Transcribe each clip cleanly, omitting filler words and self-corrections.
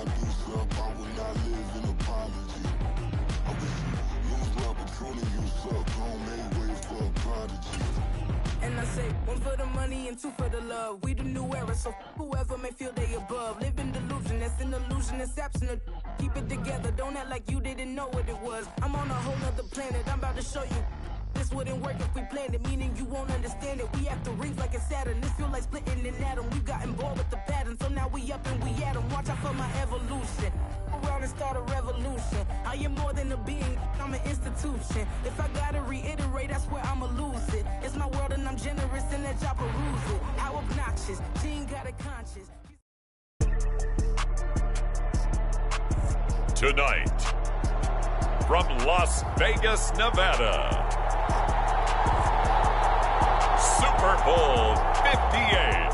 I do suck, I will not live in apology. I wish you lose love, but truly you suck. Don't make way for a prodigy. And I say, one for the money and two for the love. We the new era, so whoever may feel they above. Live in delusion, that's an illusion, that's absent. Keep it together, don't act like you didn't know what it was. I'm on a whole nother planet, I'm about to show you. This wouldn't work if we planned it, meaning you won't understand it. We have to rings like a Saturn, this feel like splitting an atom. We've gotten bored with the pattern, so now we up and we at 'em. Watch out for my evolution. Around and start a revolution. I am more than a being, I'm an institution. If I gotta reiterate, that's where I'ma lose it. It's my world and I'm generous and that y'all peruse it. How obnoxious, she ain't got a conscience. Tonight, from Las Vegas, Nevada, Super Bowl 58.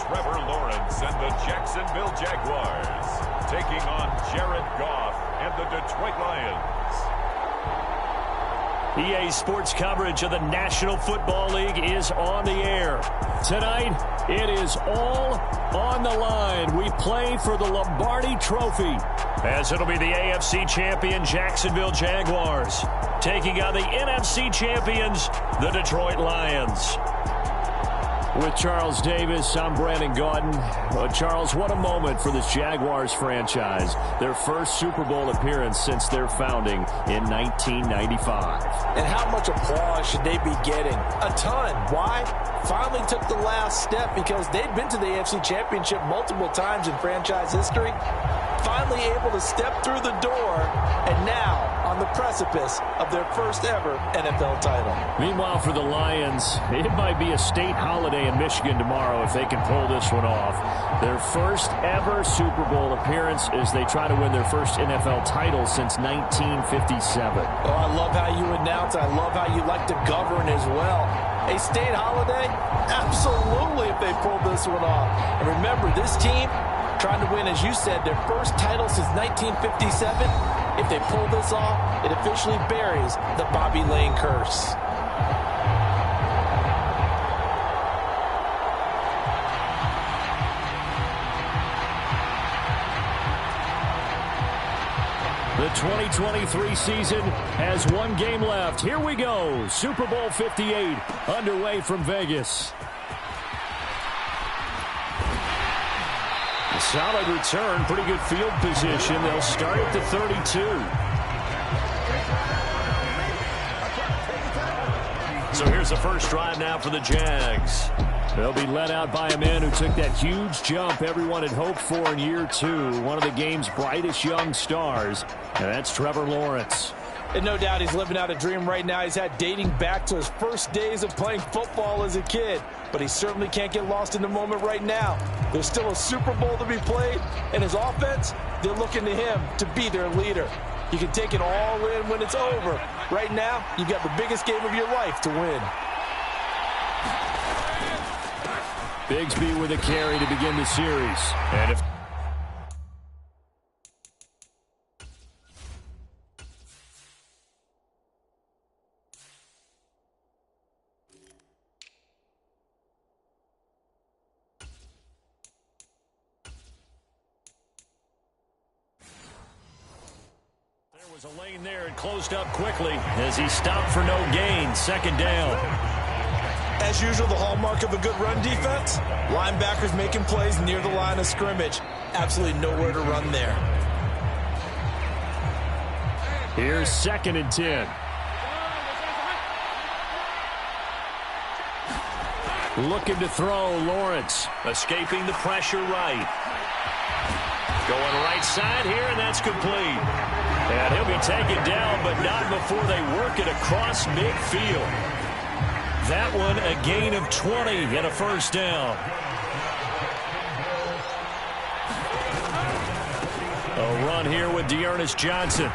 Trevor Lawrence and the Jacksonville Jaguars taking on Jared Goff and the Detroit Lions. EA Sports coverage of the National Football League is on the air. Tonight, it is all on the line. We play for the Lombardi Trophy, as it'll be the AFC champion Jacksonville Jaguars taking on the NFC champions, the Detroit Lions. With Charles Davis, I'm Brandon Gaudin. Charles, what a moment for this Jaguars franchise. Their first Super Bowl appearance since their founding in 1995. And how much applause should they be getting? A ton. Why? Finally took the last step because they'd been to the AFC Championship multiple times in franchise history. Finally able to step through the door, and now on the precipice of their first ever NFL title. Meanwhile, for the Lions, it might be a state holiday in Michigan tomorrow if they can pull this one off. Their first ever Super Bowl appearance as they try to win their first NFL title since 1957. Oh, I love how you announce. I love how you like to govern as well. A state holiday? Absolutely, if they pull this one off. And remember, this team trying to win, as you said, their first title since 1957. If they pull this off, it officially buries the Bobby Lane curse. The 2023 season has one game left. Here we go. Super Bowl 58 underway from Vegas. A solid return, pretty good field position. They'll start at the 32. So here's the first drive now for the Jags. They'll be led out by a man who took that huge jump everyone had hoped for in year two. One of the game's brightest young stars, and that's Trevor Lawrence. And no doubt he's living out a dream right now. He's had dating back to his first days of playing football as a kid. But he certainly can't get lost in the moment right now. There's still a Super Bowl to be played, and his offense, they're looking to him to be their leader. You can take it all in when it's over. Right now, you've got the biggest game of your life to win. Bigsby with a carry to begin the series. And if was a lane there and closed up quickly as he stopped for no gain. Second down. As usual, the hallmark of a good run defense, linebackers making plays near the line of scrimmage. Absolutely nowhere to run there. Here's 2nd and 10. Looking to throw, Lawrence. Escaping the pressure right. Going right side here, and that's complete. And he'll be taken down, but not before they work it across midfield. That one a gain of 20 and a first down. A run here with Dearness Johnson.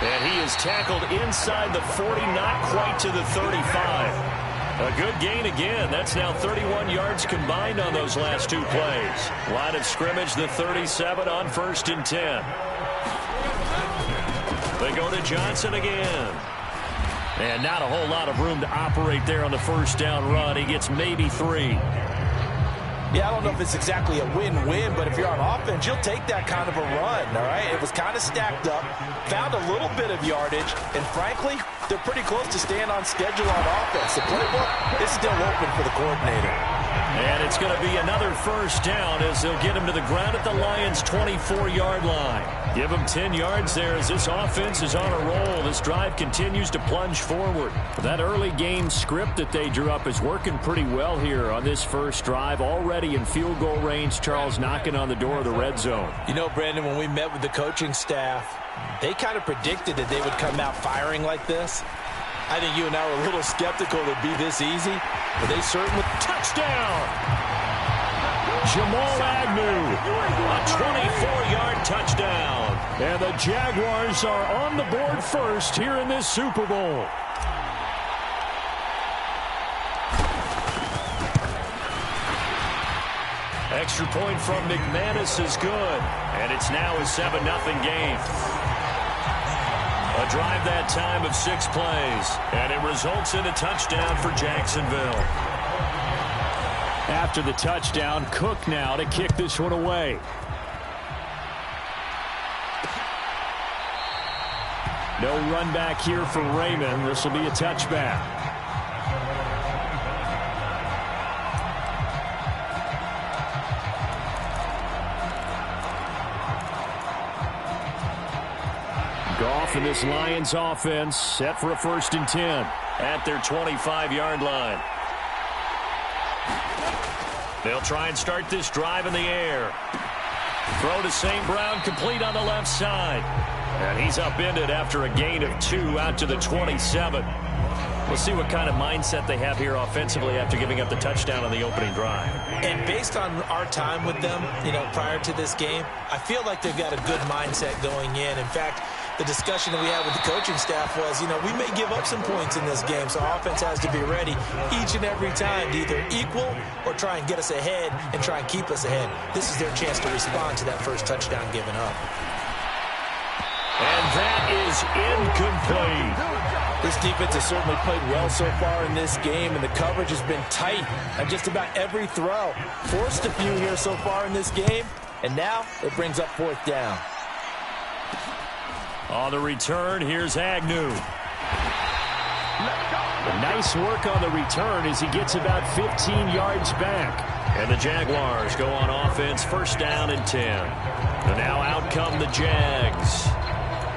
And he is tackled inside the 40, not quite to the 35. A good gain again. That's now 31 yards combined on those last two plays. Line of scrimmage, the 37 on 1st and 10. They go to Johnson again. And not a whole lot of room to operate there on the first down run. He gets maybe 3. Yeah, I don't know if it's exactly a win-win, but if you're on offense, you'll take that kind of a run, all right? It was kind of stacked up, found a little bit of yardage, and frankly, they're pretty close to staying on schedule on offense. The playbook is still open for the coordinator. And it's going to be another first down as they'll get him to the ground at the Lions' 24-yard line. Give him 10 yards there as this offense is on a roll. This drive continues to plunge forward. That early game script that they drew up is working pretty well here on this first drive. Already in field goal range, Charles knocking on the door of the red zone. You know, Brandon, when we met with the coaching staff, they kind of predicted that they would come out firing like this. I think you and I were a little skeptical it would be this easy, but they certainly... Touchdown! Jamal Agnew, a 24-yard touchdown. And the Jaguars are on the board first here in this Super Bowl. Extra point from McManus is good, and it's now a 7-0 game. A drive that time of 6 plays, and it results in a touchdown for Jacksonville. After the touchdown, Cook now to kick this one away. No run back here for Raymond. This will be a touchback. Goff and this Lions offense set for a 1st and 10 at their 25-yard line. They'll try and start this drive in the air. Throw to St. Brown, complete on the left side. And he's upended after a gain of 2 out to the 27. We'll see what kind of mindset they have here offensively after giving up the touchdown on the opening drive. And based on our time with them, you know, prior to this game, I feel like they've got a good mindset going in. In fact, the discussion that we had with the coaching staff was, you know, we may give up some points in this game, so offense has to be ready each and every time to either equal or try and get us ahead and try and keep us ahead. This is their chance to respond to that first touchdown given up. And that is incomplete. This defense has certainly played well so far in this game, and the coverage has been tight on just about every throw. Forced a few here so far in this game, and now it brings up 4th down. On the return, here's Agnew. Nice work on the return as he gets about 15 yards back. And the Jaguars go on offense, 1st down and 10. And now out come the Jags.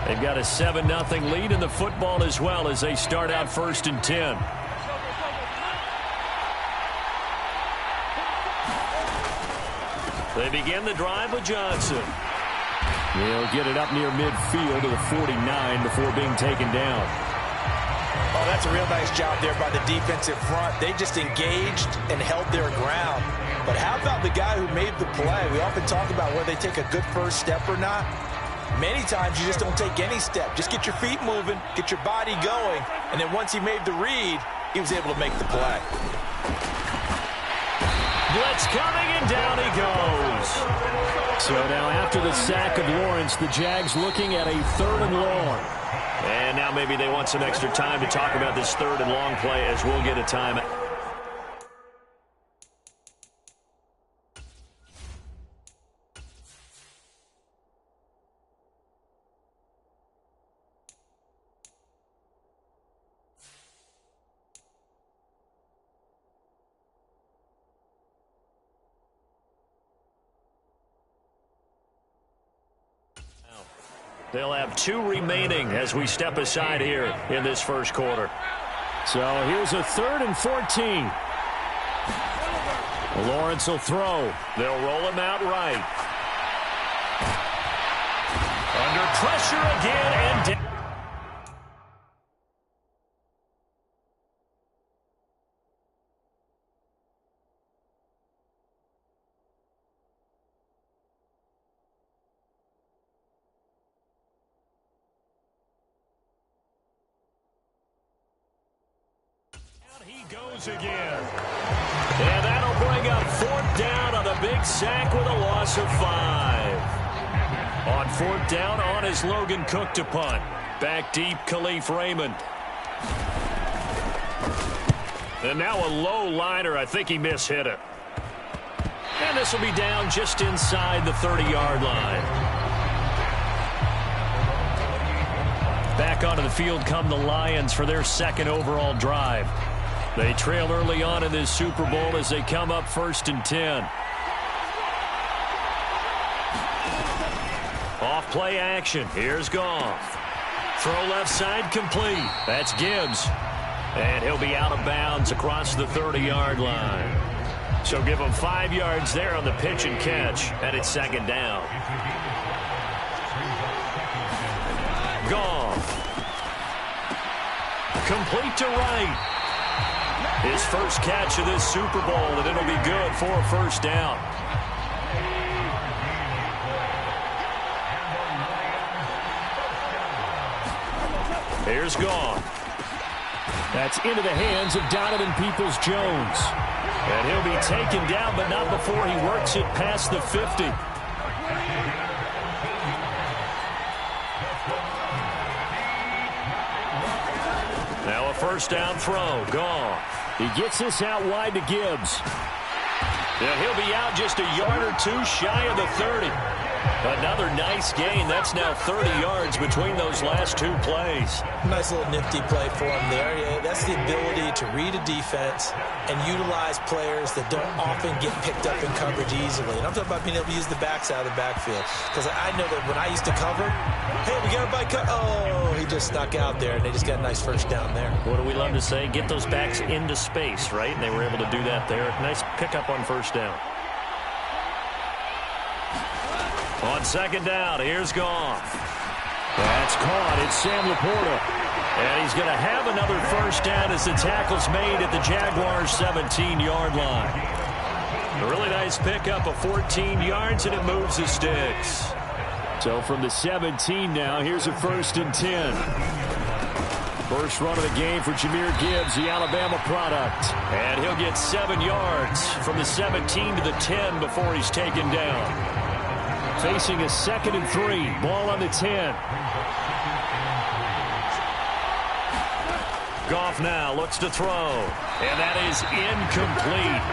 They've got a 7-0 lead in the football as well as they start out 1st and 10. They begin the drive with Johnson. He'll get it up near midfield to the 49 before being taken down. Oh, that's a real nice job there by the defensive front. They just engaged and held their ground. But how about the guy who made the play? We often talk about whether they take a good first step or not. Many times you just don't take any step. Just get your feet moving, get your body going, and then once he made the read, he was able to make the play. Blitz coming, and down he goes. So now after the sack of Lawrence, the Jags looking at a 3rd and long. And now maybe they want some extra time to talk about this 3rd and long play as we'll get a timeout. They'll have 2 remaining as we step aside here in this first quarter. So here's a 3rd and 14. Lawrence will throw. They'll roll him out right. Under pressure again and down. He goes again. And that'll bring up 4th down on the big sack with a loss of 5. On 4th down, on is Logan Cook to punt. Back deep, Khalif Raymond. And now a low liner. I think he mishit it. And this will be down just inside the 30-yard line. Back onto the field come the Lions for their 2nd overall drive. They trail early on in this Super Bowl as they come up 1st and 10. Off play action. Here's Goff. Throw left side complete. That's Gibbs. And he'll be out of bounds across the 30-yard line. So give him 5 yards there on the pitch and catch. And it's 2nd down. Goff. Complete to right. His first catch of this Super Bowl, and it'll be good for a 1st down. Here's Goff. That's into the hands of Donovan Peoples-Jones. And he'll be taken down, but not before he works it past the 50. Now a 1st down throw. Goff. He gets this out wide to Gibbs. Yeah, he'll be out just a yard or 2 shy of the 30. Another nice gain. That's now 30 yards between those last 2 plays. Nice little nifty play for him there. Yeah, that's the ability to read a defense and utilize players that don't often get picked up in coverage easily. And I'm talking about being able to use the backs out of the backfield. Because I know that when I used to cover, hey, we got everybody cut. Oh, he just snuck out there, and they just got a nice 1st down there. What do we love to say? Get those backs into space, right? And they were able to do that there. Nice pickup on 1st down. On 2nd down, here's Goff. That's caught. It's Sam Laporta. And he's going to have another 1st down as the tackle's made at the Jaguars' 17-yard line. A really nice pickup of 14 yards, and it moves the sticks. So from the 17 now, here's a 1st and 10. First run of the game for Jahmyr Gibbs, the Alabama product. And he'll get 7 yards from the 17 to the 10 before he's taken down. Facing a 2nd and 3. Ball on the 10. Goff now looks to throw. And that is incomplete.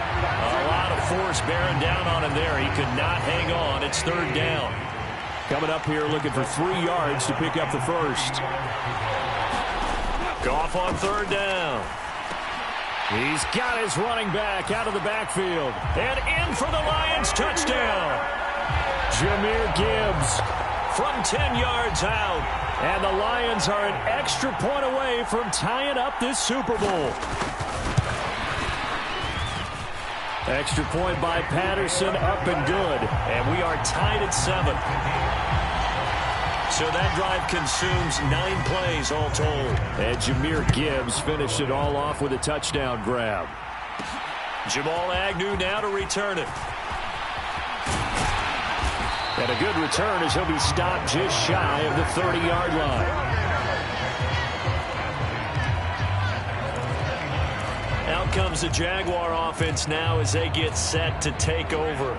A lot of force bearing down on him there. He could not hang on. It's 3rd down. Coming up here looking for 3 yards to pick up the 1st. Goff on 3rd down. He's got his running back out of the backfield. And in for the Lions touchdown. Jahmyr Gibbs from 10 yards out. And the Lions are an extra point away from tying up this Super Bowl. Extra point by Patterson, up and good. And we are tied at 7. So that drive consumes 9 plays all told. And Jahmyr Gibbs finished it all off with a touchdown grab. Jamal Agnew now to return it. And a good return as he'll be stopped just shy of the 30-yard line. Out comes the Jaguar offense now as they get set to take over.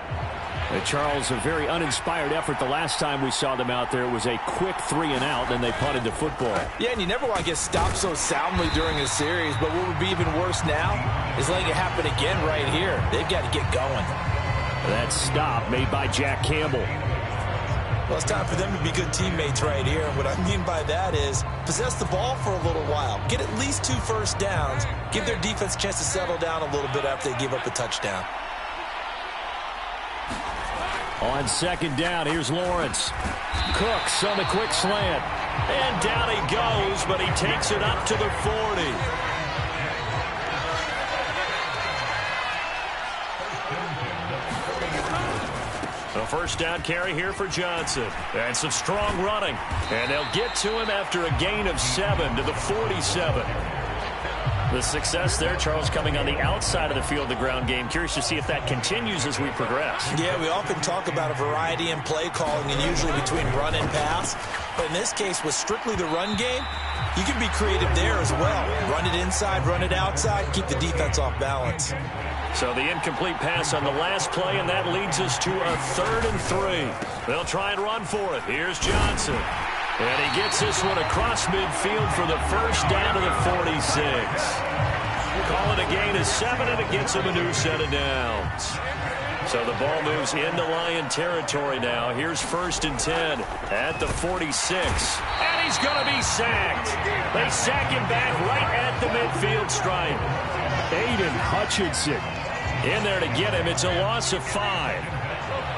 And Charles, a very uninspired effort the last time we saw them out there. It was a quick 3 and out, then they punted the football. Yeah, and you never want to get stopped so soundly during a series, but what would be even worse now is letting it happen again right here. They've got to get going. That stop made by Jack Campbell. Well, it's time for them to be good teammates right here. And what I mean by that is possess the ball for a little while. Get at least 2 first downs. Give their defense a chance to settle down a little bit after they give up a touchdown. On 2nd down, here's Lawrence. Cooks on the quick slant. And down he goes, but he takes it up to the 40. A 1st down carry here for Johnson. And some strong running. And they'll get to him after a gain of 7 to the 47. The success there, Charles, coming on the outside of the field, the ground game. Curious to see if that continues as we progress. Yeah, we often talk about a variety in play calling and usually between run and pass. But in this case, with strictly the run game, you can be creative there as well. Run it inside, run it outside, keep the defense off balance. So the incomplete pass on the last play, and that leads us to a 3rd and 3. They'll try and run for it. Here's Johnson. And he gets this one across midfield for the first down to the 46. Call it a gain of 7, and it gets him a new set of downs. So the ball moves into Lion territory now. Here's 1st and 10 at the 46. And he's going to be sacked. They sack him back right at the midfield stripe. Aiden Hutchinson in there to get him. It's a loss of 5.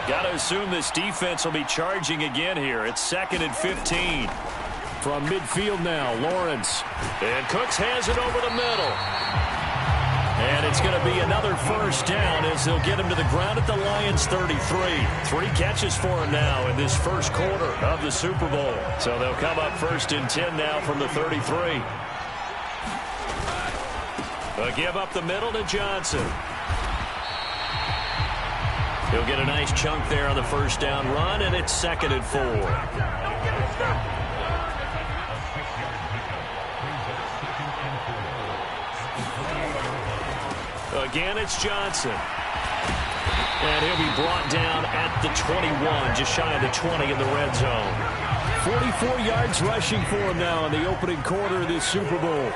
Got to assume this defense will be charging again here. It's 2nd and 15. From midfield now, Lawrence. And Cooks has it over the middle. And it's going to be another first down as they'll get him to the ground at the Lions 33. 3 catches for him now in this first quarter of the Super Bowl. So they'll come up 1st and 10 now from the 33. They'll give up the middle to Johnson. He'll get a nice chunk there on the first down run, and it's 2nd and 4. Again, it's Johnson. And he'll be brought down at the 21, just shy of the 20 in the red zone. 44 yards rushing for him now in the opening quarter of this Super Bowl.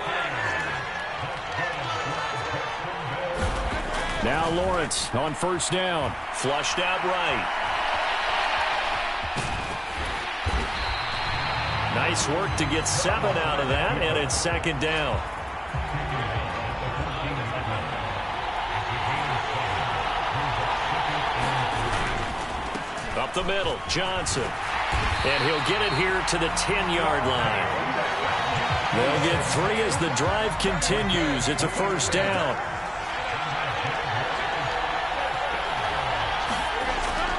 Now Lawrence on first down. Flushed out right. Nice work to get 7 out of that, and it's 2nd down. Up the middle, Johnson. And he'll get it here to the 10-yard line. They'll get 3 as the drive continues. It's a first down.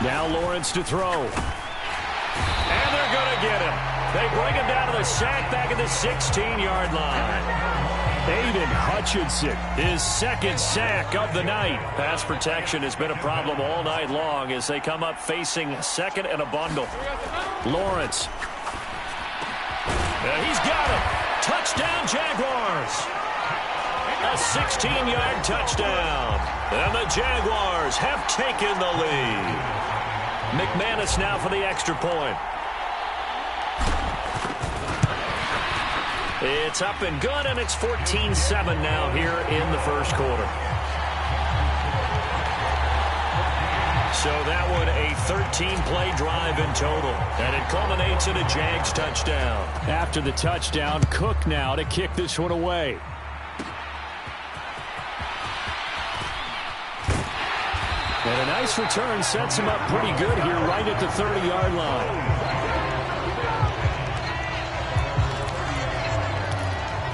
Now Lawrence to throw. And they're going to get him. They bring him down to the sack back at the 16-yard line. Aiden Hutchinson, his 2nd sack of the night. Pass protection has been a problem all night long as they come up facing 2nd and a bundle. Lawrence. He's got it. Touchdown, Jaguars. A 16-yard touchdown. And the Jaguars have taken the lead. McManus now for the extra point. It's up and good, and it's 14-7 now here in the first quarter. So that one a 13-play drive in total, and it culminates in a Jags touchdown. After the touchdown, Cook now to kick this one away. And a nice return sets him up pretty good here right at the 30-yard line.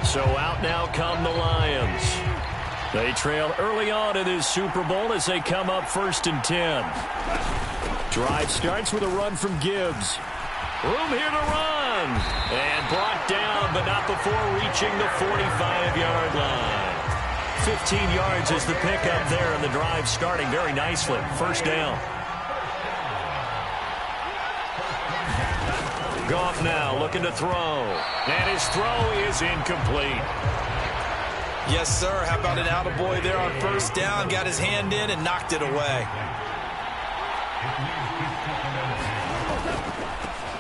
So out now come the Lions. They trail early on in this Super Bowl as they come up 1st and 10. Drive starts with a run from Gibbs. Room here to run. And brought down, but not before reaching the 45-yard line. 15 yards is the pickup there, and the drive starting very nicely. First down. Goff now looking to throw. And his throw is incomplete. Yes, sir. How about an attaboy there on first down? Got his hand in and knocked it away.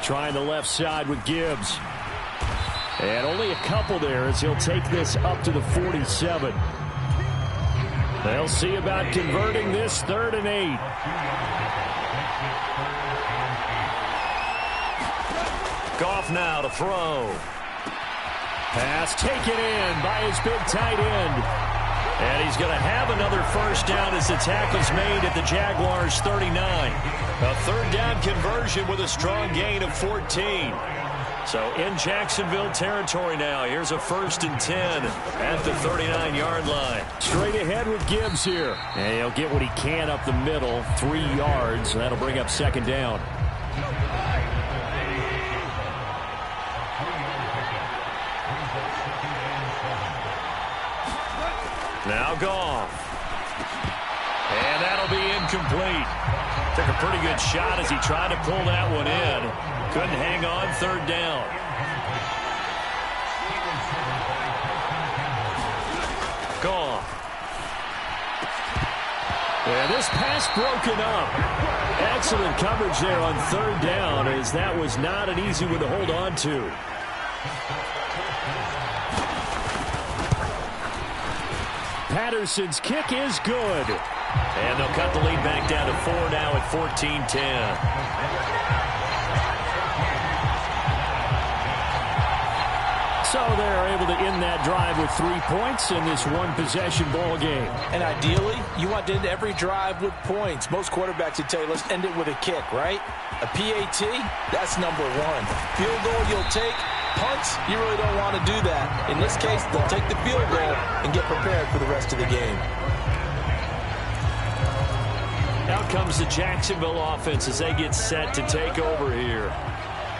Trying the left side with Gibbs. And only a couple there as he'll take this up to the 47. They'll see about converting this 3rd and 8. Goff now to throw. Pass taken in by his big tight end. And he's going to have another first down as the tackle's made at the Jaguars 39. A 3rd down conversion with a strong gain of 14. So in Jacksonville territory now. Here's a 1st and 10 at the 39-yard line. Straight ahead with Gibbs here. And he'll get what he can up the middle. 3 yards. That'll bring up 2nd down. Now Goff. And that'll be incomplete. Took a pretty good shot as he tried to pull that one in. Couldn't hang on, third down. Goff. And this pass broken up. Excellent coverage there on third down, as that was not an easy one to hold on to. Patterson's kick is good. And they'll cut the lead back down to 4 now at 14-10. So they're able to end that drive with 3 points in this one-possession ball game. And ideally, you want to end every drive with points. Most quarterbacks would tell you, let's end it with a kick, right? A PAT, that's number one. Field goal you'll take. Punts, you really don't want to do that. In this case, they'll take the field goal and get prepared for the rest of the game. Out comes the Jacksonville offense as they get set to take over here.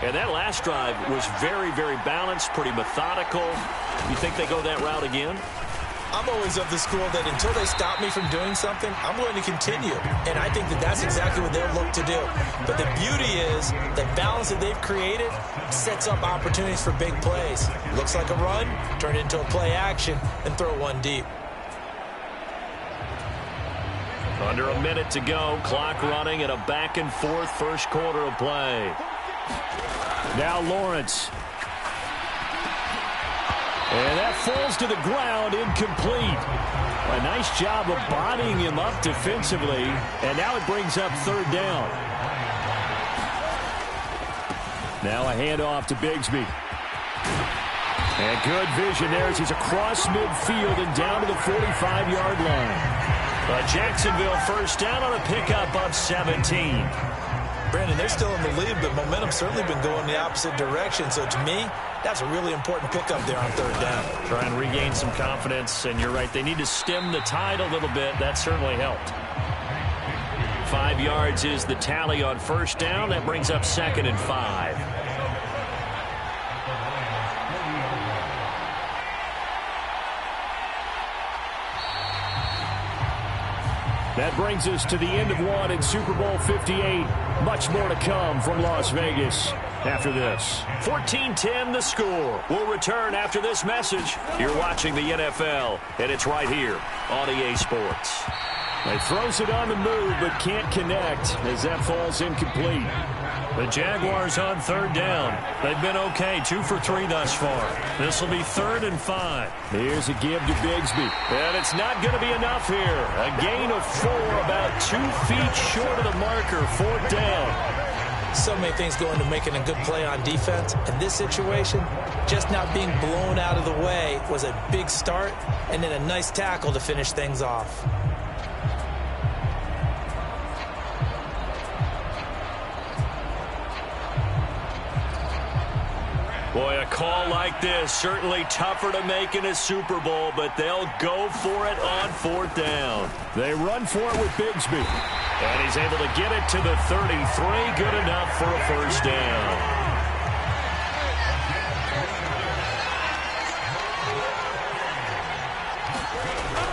And that last drive was very, very balanced, pretty methodical. You think they go that route again? I'm always of the school that until they stop me from doing something, I'm going to continue. And I think that that's exactly what they'll look to do. But the beauty is the balance that they've created sets up opportunities for big plays. Looks like a run, turn it into a play action, and throw one deep. Under a minute to go, clock running at a back-and-forth first quarter of play. Now Lawrence. And that falls to the ground, incomplete. A nice job of bodying him up defensively, and now it brings up third down. Now a handoff to Bigsby. And good vision there as he's across midfield and down to the 45-yard line. A Jacksonville first down on a pickup of 17. Brandon, they're still in the lead, but momentum's certainly been going the opposite direction. So to me, that's a really important pickup there on third down. Try and regain some confidence, and you're right, they need to stem the tide a little bit. That certainly helped. 5 yards is the tally on first down. That brings up 2nd and 5. That brings us to the end of one in Super Bowl 58. Much more to come from Las Vegas after this. 14-10 the score. We'll return after this message. You're watching the NFL, and it's right here on EA Sports. He throws it on the move, but can't connect as that falls incomplete. The Jaguars on third down. They've been okay, 2 for 3 thus far. This will be 3rd and 5. Here's a give to Bigsby. And it's not going to be enough here. A gain of 4, about 2 feet short of the marker, 4th down. So many things go into making a good play on defense. In this situation, just not being blown out of the way was a big start, and then a nice tackle to finish things off. Boy, a call like this, certainly tougher to make in a Super Bowl, but they'll go for it on 4th down. They run for it with Bigsby. And he's able to get it to the 33. Good enough for a first down.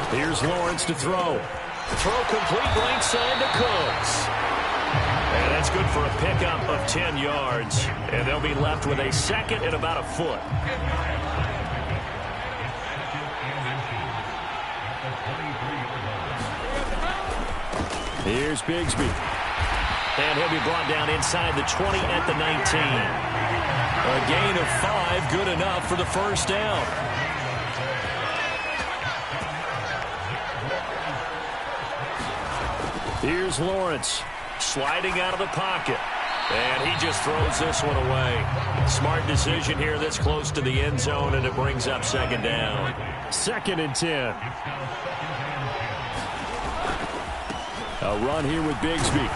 Here's Lawrence to throw. Throw complete right side to Cooks. And that's good for a pickup of 10 yards. And they'll be left with a 2nd and about a foot. Here's Bigsby. And he'll be brought down inside the 20 at the 19. A gain of 5, good enough for the first down. Here's Lawrence. Sliding out of the pocket. And he just throws this one away. Smart decision here this close to the end zone, and it brings up 2nd down. 2nd and 10. A run here with Bigsby.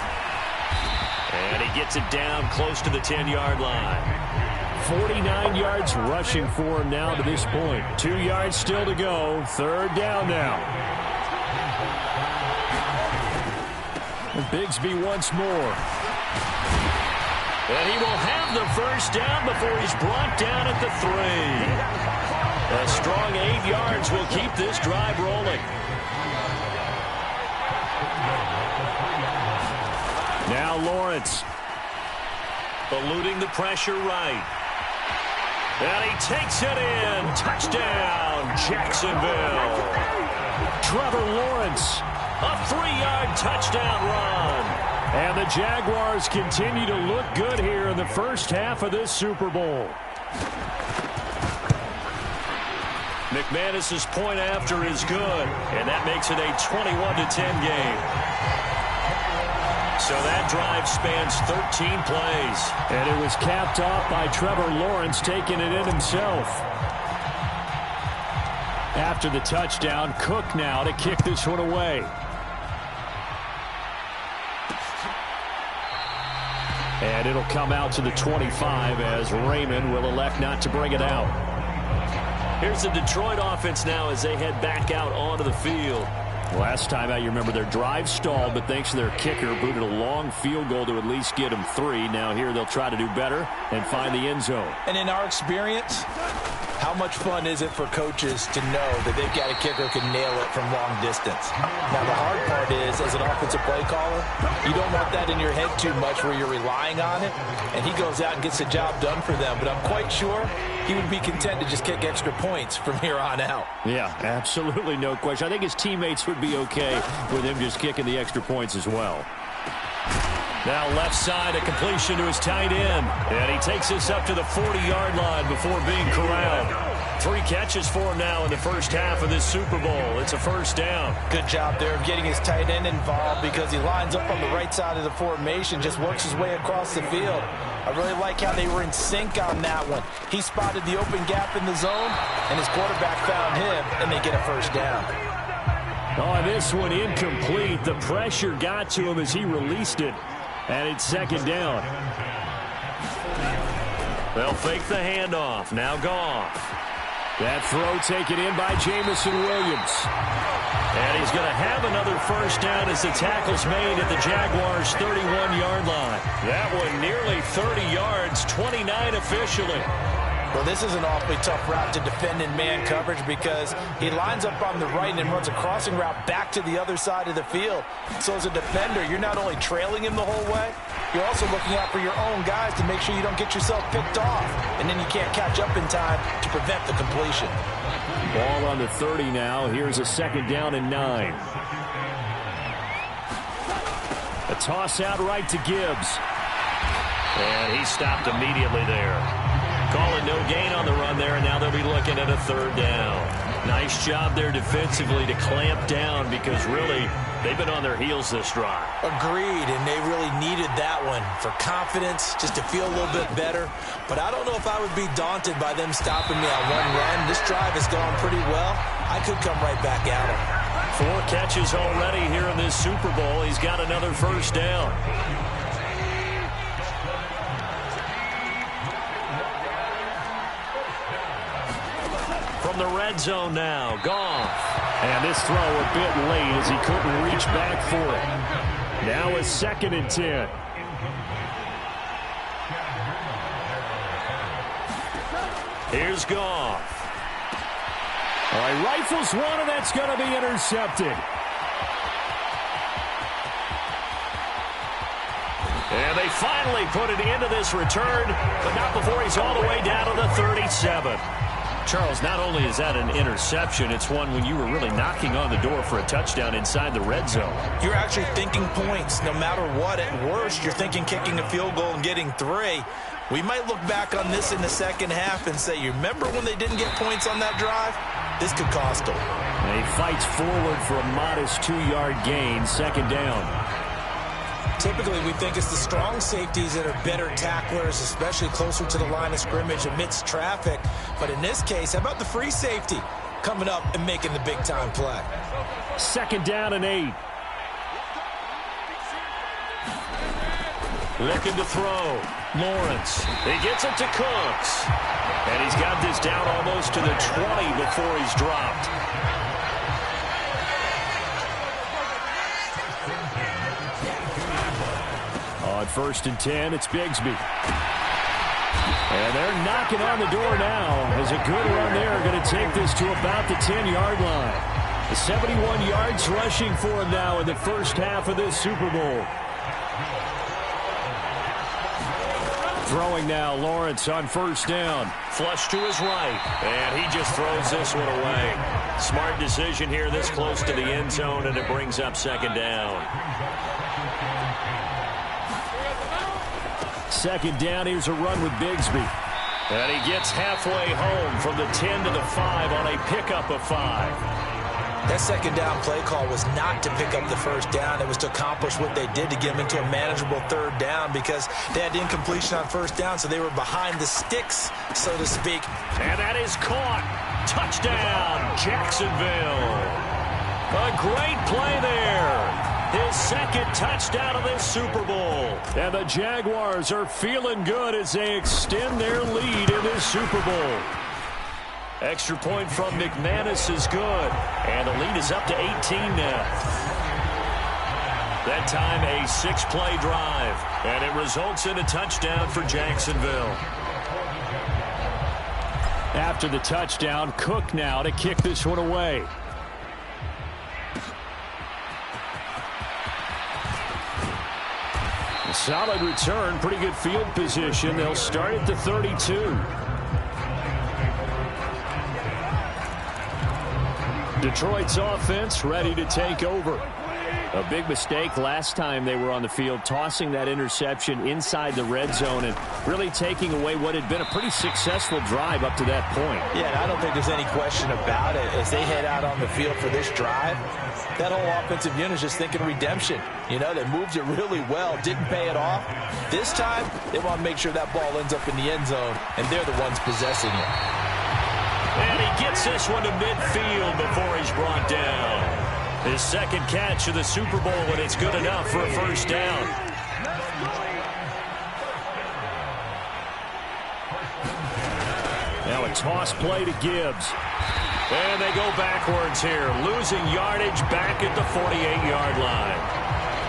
And he gets it down close to the 10-yard line. 49 yards rushing for him now to this point. 2 yards still to go. 3rd down now. Bigsby once more. And he will have the first down before he's brought down at the 3. A strong 8 yards will keep this drive rolling. Now Lawrence. Eluding the pressure right. And he takes it in. Touchdown, Jacksonville. Trevor Lawrence, a 3-yard touchdown run. And the Jaguars continue to look good here in the first half of this Super Bowl. McManus's point after is good, and that makes it a 21-10 game. So that drive spans 13 plays. And it was capped off by Trevor Lawrence taking it in himself. After the touchdown, Cook now to kick this one away. And it'll come out to the 25 as Raymond will elect not to bring it out. Here's the Detroit offense now as they head back out onto the field. Last time out, you remember their drive stalled, but thanks to their kicker, booted a long field goal to at least get them 3. Now here they'll try to do better and find the end zone. And in our experience, how much fun is it for coaches to know that they've got a kicker who can nail it from long distance? Now the hard part is, as an offensive play caller, you don't want that in your head too much where you're relying on it, and he goes out and gets the job done for them. But I'm quite sure he would be content to just kick extra points from here on out. Yeah, absolutely no question. I think his teammates would be okay with him just kicking the extra points as well. Now left side, a completion to his tight end. And he takes this up to the 40-yard line before being corralled. 3 catches for him now in the first half of this Super Bowl. It's a first down. Good job there of getting his tight end involved because he lines up on the right side of the formation, just works his way across the field. I really like how they were in sync on that one. He spotted the open gap in the zone, and his quarterback found him, and they get a first down. Oh, this one incomplete. The pressure got to him as he released it. And it's second down. They'll fake the handoff. Now Goff. That throw taken in by Jamison Williams. And he's going to have another first down as the tackle's made at the Jaguars' 31-yard line. That one nearly 30 yards, 29 officially. Well, this is an awfully tough route to defend in man coverage because he lines up on the right and runs a crossing route back to the other side of the field. So as a defender, you're not only trailing him the whole way, you're also looking out for your own guys to make sure you don't get yourself picked off. And then you can't catch up in time to prevent the completion. Ball on the 30 now. Here's a second down and 9. A toss out right to Gibbs. And he stopped immediately there. Calling no gain on the run there, and now they'll be looking at a third down. Nice job there defensively to clamp down because really they've been on their heels this drive. Agreed, and they really needed that one for confidence, just to feel a little bit better. But I don't know if I would be daunted by them stopping me on one run. This drive has gone pretty well. I could come right back at him. 4 catches already here in this Super Bowl. He's got another first down. From the red zone now, Goff. And this throw a bit late as he couldn't reach back for it. Now a 2nd and 10. Here's Goff. All right, rifles one, and that's going to be intercepted. And they finally put it into this return, but not before he's all the way down to the 37. Charles, not only is that an interception, it's one when you were really knocking on the door for a touchdown inside the red zone. You're actually thinking points no matter what. At worst, you're thinking kicking a field goal and getting 3. We might look back on this in the second half and say, you remember when they didn't get points on that drive? This could cost them. And he fights forward for a modest 2-yard gain, second down. Typically, we think it's the strong safeties that are better tacklers, especially closer to the line of scrimmage amidst traffic. But in this case, how about the free safety coming up and making the big-time play? Second down and 8. Looking to throw. Lawrence. He gets it to Cooks. And he's got this down almost to the 20 before he's dropped. On 1st and 10, it's Bigsby. And they're knocking on the door now as a good run there going to take this to about the 10-yard line. 71 yards rushing for him now in the first half of this Super Bowl. Throwing now, Lawrence on first down. Flush to his right, and he just throws this one away. Smart decision here this close to the end zone, and it brings up second down. Second down, here's a run with Bigsby. And he gets halfway home from the 10 to the 5 on a pickup of 5. That second down play call was not to pick up the first down. It was to accomplish what they did to get them into a manageable third down because they had incompletion on first down, so they were behind the sticks, so to speak. And that is caught. Touchdown, Jacksonville. A great play there. His second touchdown of this Super Bowl. And the Jaguars are feeling good as they extend their lead in this Super Bowl. Extra point from McManus is good. And the lead is up to 18 now. That time a 6-play drive. And it results in a touchdown for Jacksonville. After the touchdown, Cook now to kick this one away. A solid return, pretty good field position. They'll start at the 32. Detroit's offense ready to take over. A big mistake last time they were on the field, tossing that interception inside the red zone and really taking away what had been a pretty successful drive up to that point. Yeah, and I don't think there's any question about it. As they head out on the field for this drive, that whole offensive unit is just thinking redemption. You know, they moved it really well, didn't pay it off. This time, they want to make sure that ball ends up in the end zone, and they're the ones possessing it. And he gets this one to midfield before he's brought down. His second catch of the Super Bowl, and it's good enough for a first down. Now a toss play to Gibbs. And they go backwards here, losing yardage back at the 48-yard line.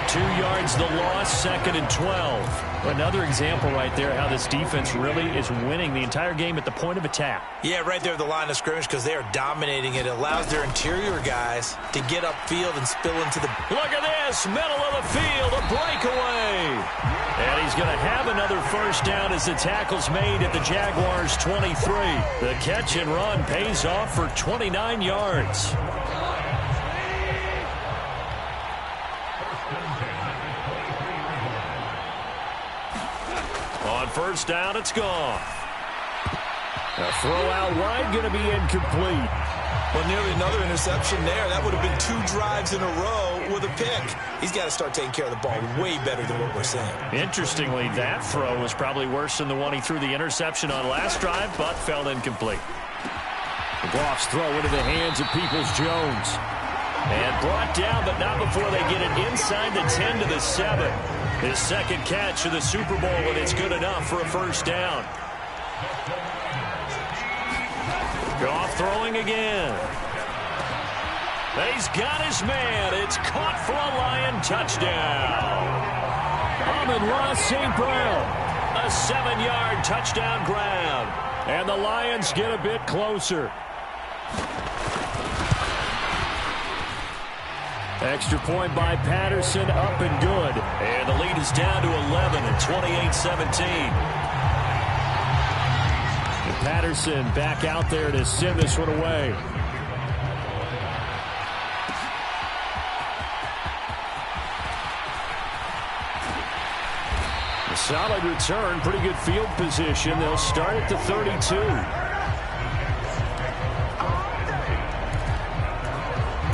2 yards the loss, second and 12. Another example right there how this defense really is winning the entire game at the point of attack. Yeah, right there at the line of scrimmage because they are dominating it. It allows their interior guys to get upfield and spill into the... Look at this, middle of the field, a breakaway. And he's going to have another first down as the tackle's made at the Jaguars' 23. The catch and run pays off for 29 yards. On first down, it's gone. A throw out wide going to be incomplete. Well, nearly another interception there. That would have been 2 drives in a row with a pick. He's got to start taking care of the ball way better than what we're seeing. Interestingly, that throw was probably worse than the one he threw the interception on last drive, but fell incomplete. The Goff's throw into the hands of Peoples-Jones. And brought down, but not before they get it inside the 10 to the 7. His second catch of the Super Bowl, and it's good enough for a first down. Goff throwing again. He's got his man. It's caught for a Lion touchdown. Amon-Ra St. Brown. A 7-yard touchdown grab. And the Lions get a bit closer. Extra point by Patterson, up and good. And the lead is down to 11 at 28-17. Patterson back out there to send this one away. A solid return, pretty good field position. They'll start at the 32.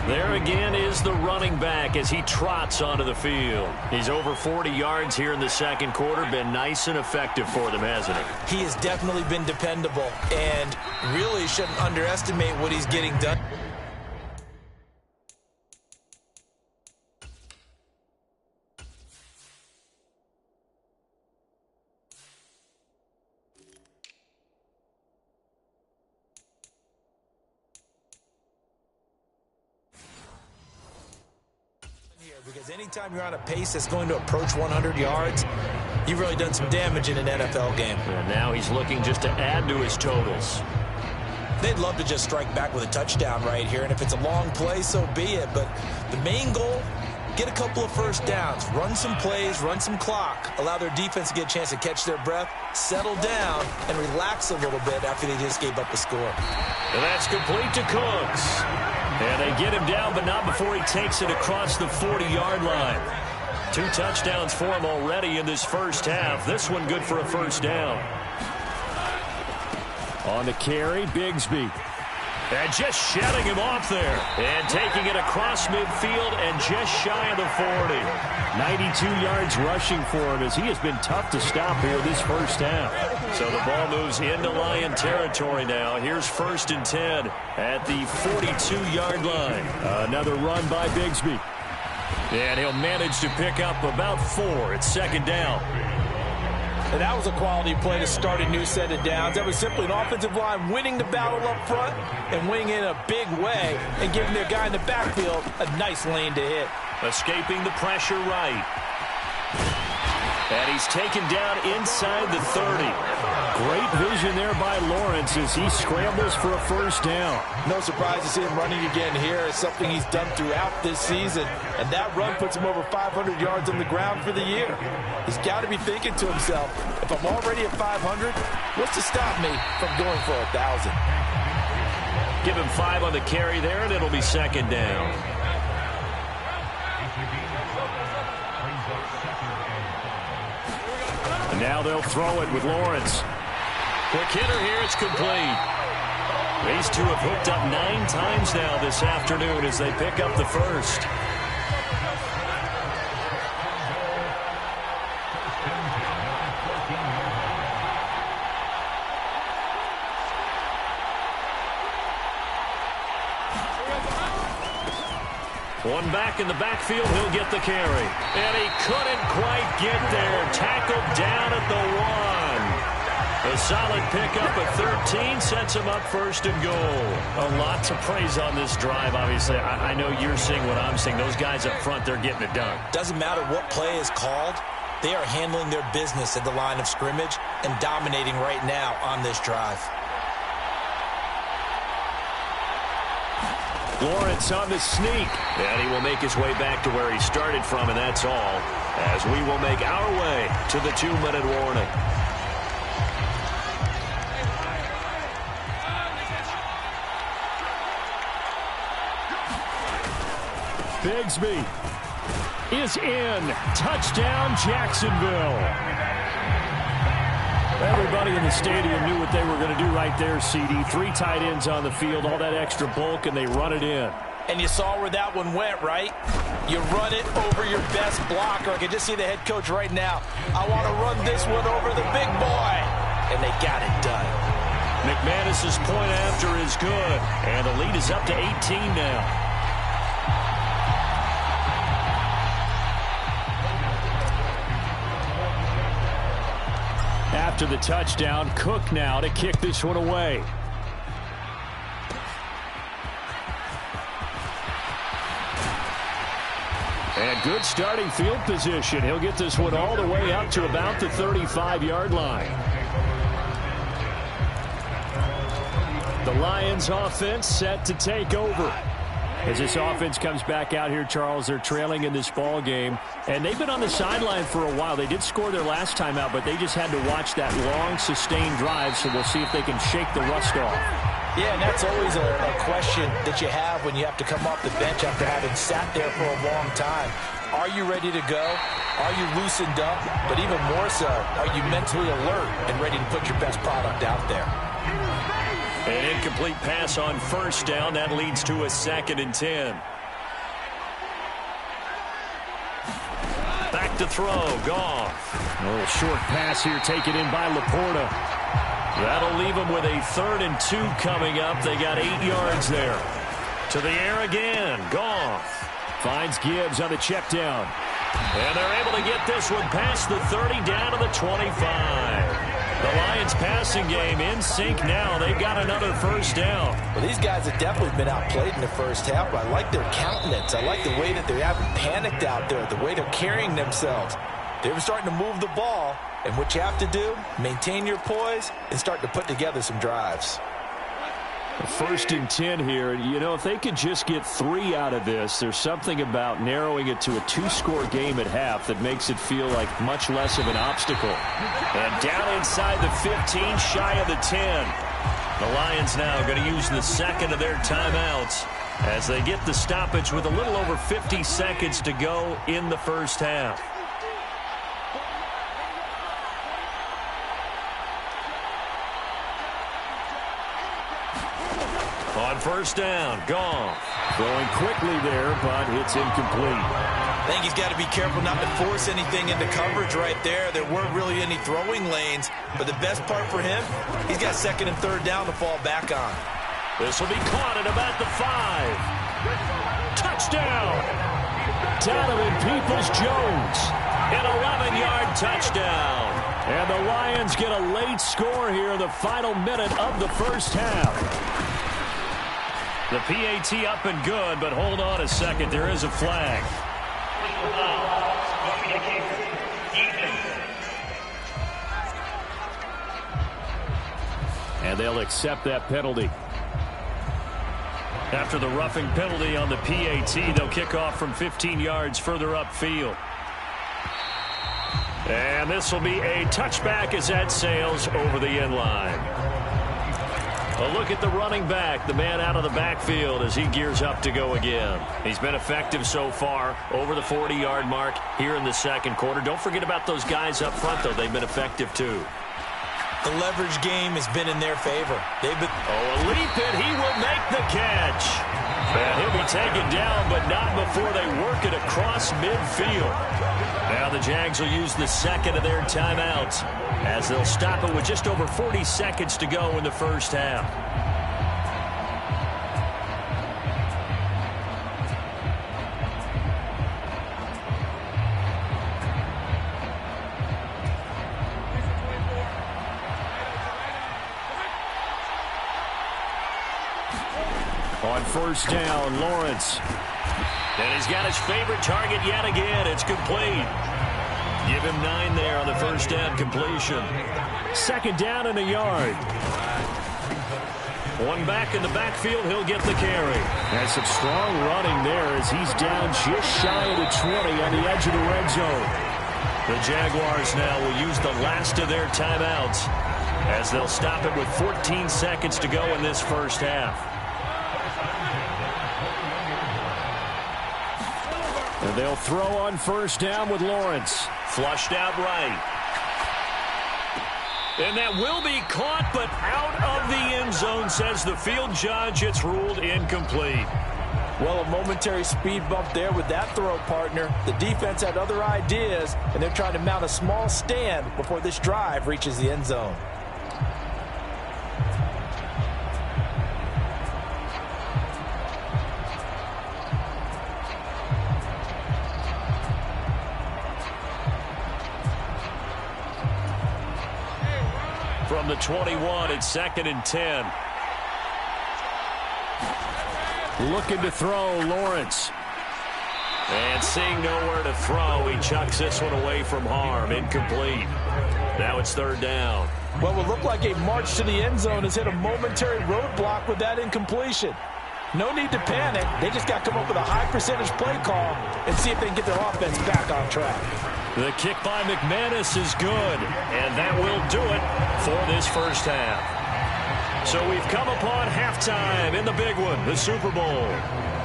There again is the running back as he trots onto the field. He's over 40 yards here in the second quarter. Been nice and effective for them, hasn't he? He has definitely been dependable and really shouldn't underestimate what he's getting done. Because anytime you're on a pace that's going to approach 100 yards, You've really done some damage in an NFL game. And now he's looking just to add to his totals. They'd love to just strike back with a touchdown right here, and if it's a long play, so be it. But the main goal, get a couple of first downs, run some plays, run some clock, allow their defense to get a chance to catch their breath, settle down, and relax a little bit after they just gave up a score. And that's complete to Cooks. And they get him down, but not before he takes it across the 40-yard line. 2 touchdowns for him already in this first half. This one good for a first down. On the carry, Bigsby. And just shutting him off there. And taking it across midfield and just shy of the 40. 92 yards rushing for him as he has been tough to stop here this first half. So the ball moves into Lion territory now. Here's 1st and 10 at the 42-yard line. Another run by Bigsby. And he'll manage to pick up about 4. It's 2nd down. And that was a quality play to start a new set of downs. That was simply an offensive line winning the battle up front and winning in a big way and giving their guy in the backfield a nice lane to hit. Escaping the pressure right. And he's taken down inside the 30. Great vision there by Lawrence as he scrambles for a first down. No surprise to see him running again here. It's something he's done throughout this season. And that run puts him over 500 yards on the ground for the year. He's got to be thinking to himself, if I'm already at 500, what's to stop me from going for 1,000? Give him 5 on the carry there, and it'll be 2nd down. And now they'll throw it with Lawrence. Quick hitter here, it's complete. These two have hooked up 9 times now this afternoon as they pick up the first. One back in the backfield, he'll get the carry. And he couldn't quite get there. Tackled down at the 1. A solid pickup at 13 sets him up 1st and goal. A lot to praise on this drive, obviously. I know you're seeing what I'm seeing. Those guys up front, they're getting it done. Doesn't matter what play is called. They are handling their business at the line of scrimmage and dominating right now on this drive. Lawrence on the sneak. And he will make his way back to where he started from, and that's all, as we will make our way to the 2-minute warning. Bigsby is in. Touchdown, Jacksonville. Everybody in the stadium knew what they were going to do right there, CD. 3 tight ends on the field, all that extra bulk, and they run it in. And you saw where that one went, right? You run it over your best blocker. I can just see the head coach right now. I want to run this one over the big boy. And they got it done. McManus's point after is good, and the lead is up to 18 now. After the touchdown, Cook now to kick this one away. And good starting field position. He'll get this one all the way up to about the 35-yard line. The Lions offense set to take over. As this offense comes back out here, Charles, they're trailing in this ball game. And they've been on the sideline for a while. They did score their last time out, but they just had to watch that long, sustained drive. So we'll see if they can shake the rust off. Yeah, and that's always a question that you have when you have to come off the bench after having sat there for a long time. Are you ready to go? Are you loosened up? But even more so, are you mentally alert and ready to put your best product out there? An incomplete pass on 1st down. That leads to a 2nd and 10. Back to throw. Goff. A little short pass here taken in by Laporta. That'll leave them with a 3rd and 2 coming up. They got 8 yards there. To the air again. Goff finds Gibbs on the check down. And they're able to get this one past the 30 down to the 25. The Lions passing game in sync now. They've got another 1st down. Well, these guys have definitely been outplayed in the first half, but I like their countenance. I like the way that they haven't panicked out there, the way they're carrying themselves. They're starting to move the ball, and what you have to do, maintain your poise and start to put together some drives. 1st and 10 here. You know, if they could just get 3 out of this, there's something about narrowing it to a 2-score game at half that makes it feel like much less of an obstacle. And down inside the 15, shy of the 10. The Lions now going to use the second of their timeouts as they get the stoppage with a little over 50 seconds to go in the first half. On 1st down, Goff going quickly there, but it's incomplete. I think he's got to be careful not to force anything into coverage right there. There weren't really any throwing lanes, but the best part for him, he's got 2nd and 3rd down to fall back on. This will be caught at about the 5. Touchdown! Donovan Peoples-Jones, an 11-yard touchdown. And the Lions get a late score here in the final minute of the first half. The PAT up and good, but hold on a second. There is a flag. And they'll accept that penalty. After the roughing penalty on the PAT, they'll kick off from 15 yards further upfield. And this will be a touchback as that sails over the end line. A look at the running back, the man out of the backfield as he gears up to go again. He's been effective so far, over the 40-yard mark here in the second quarter. Don't forget about those guys up front, though. They've been effective, too. The leverage game has been in their favor. A leap, and he will make the catch. And he'll be taken down, but not before they work it across midfield. Now the Jags will use the second of their timeouts as they'll stop it with just over 40 seconds to go in the first half. On 1st down, Lawrence. And he's got his favorite target yet again. It's complete. Give him 9 there on the 1st down completion. 2nd down and a yard. One back in the backfield, he'll get the carry. And some strong running there as he's down just shy of the 20 on the edge of the red zone. The Jaguars now will use the last of their timeouts as they'll stop it with 14 seconds to go in this first half. And they'll throw on 1st down with Lawrence. Flushed out right. And that will be caught, but out of the end zone, says the field judge. It's ruled incomplete. Well, a momentary speed bump there with that throw, partner. The defense had other ideas, and they're trying to mount a small stand before this drive reaches the end zone. From the 21, it's 2nd and 10. Looking to throw, Lawrence. And seeing nowhere to throw, he chucks this one away from harm. Incomplete. Now it's 3rd down. Well, it will look like a march to the end zone has hit a momentary roadblock with that incompletion. No need to panic. They just got to come up with a high percentage play call and see if they can get their offense back on track. The kick by McManus is good, and that will do it for this first half. So we've come upon halftime in the big one, the Super Bowl.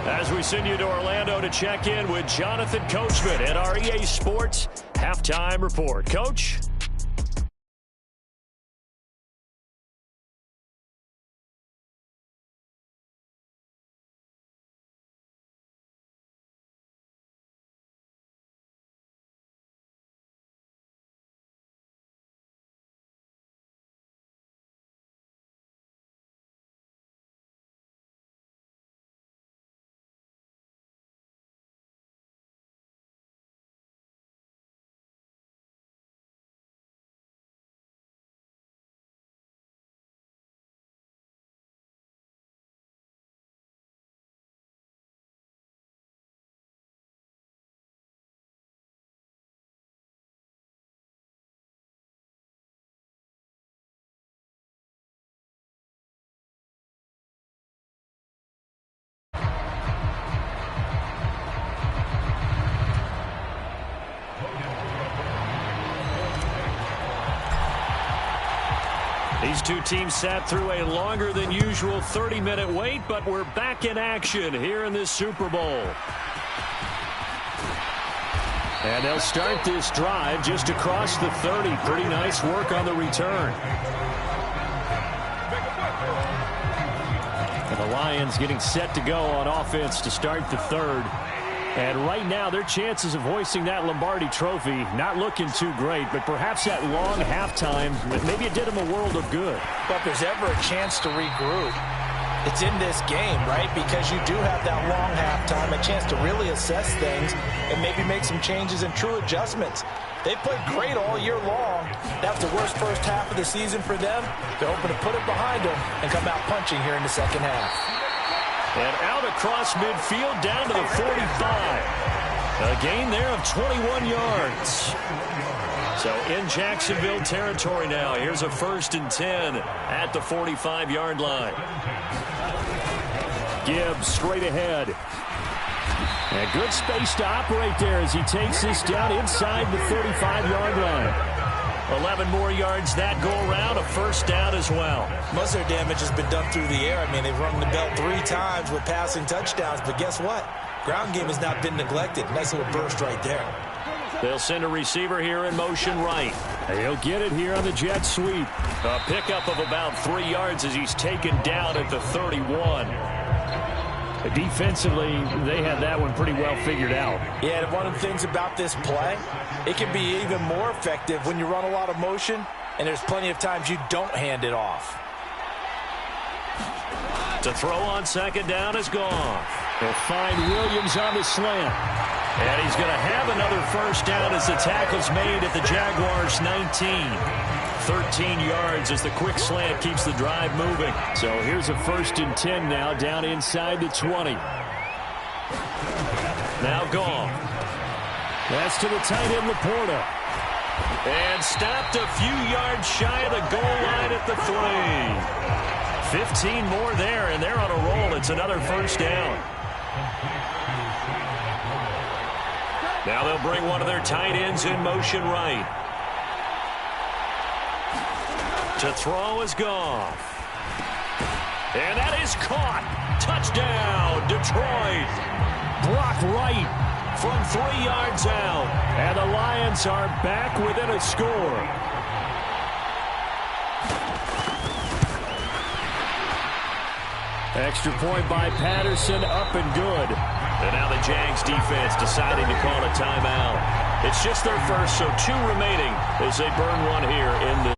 As we send you to Orlando to check in with Jonathan Coachman at our EA Sports Halftime Report. Coach? These two teams sat through a longer than usual 30-minute wait, but we're back in action here in this Super Bowl. And they'll start this drive just across the 30. Pretty nice work on the return. And the Lions getting set to go on offense to start the third. And right now, their chances of hoisting that Lombardi trophy not looking too great, but perhaps that long halftime, maybe it did them a world of good. But if there's ever a chance to regroup, it's in this game, right? Because you do have that long halftime, a chance to really assess things and maybe make some changes and true adjustments. They played great all year long. That was the worst first half of the season for them. They're hoping to put it behind them and come out punching here in the second half. And out across midfield down to the 45. A gain there of 21 yards. So in Jacksonville territory now. Here's a 1st and 10 at the 45-yard line. Gibbs straight ahead. And good space to operate there as he takes this down inside the 35-yard line. 11 more yards that go around, a 1st down as well. Most of their damage has been done through the air. I mean, they've rung the bell 3 times with passing touchdowns, but guess what? Ground game has not been neglected. Nice little burst right there. They'll send a receiver here in motion right. He'll get it here on the jet sweep. A pickup of about 3 yards as he's taken down at the 31. Defensively, they had that one pretty well figured out. Yeah, and one of the things about this play, it can be even more effective when you run a lot of motion, and there's plenty of times you don't hand it off. To throw on 2nd down is gone. They'll find Williams on the slant. And he's going to have another 1st down as the tackle's made at the Jaguars' 19. 13 yards as the quick slant keeps the drive moving. So here's a 1st and 10 now down inside the 20. Now gone. That's to the tight end, Laporta. And stopped a few yards shy of the goal line at the 3. 15 more there, and they're on a roll. It's another 1st down. Now they'll bring one of their tight ends in motion right. To throw is Goff. And that is caught. Touchdown, Detroit. Brock Wright from 3 yards out. And the Lions are back within a score. Extra point by Patterson, up and good. And now the Jags defense deciding to call a timeout. It's just their first, so 2 remaining as they burn one here in the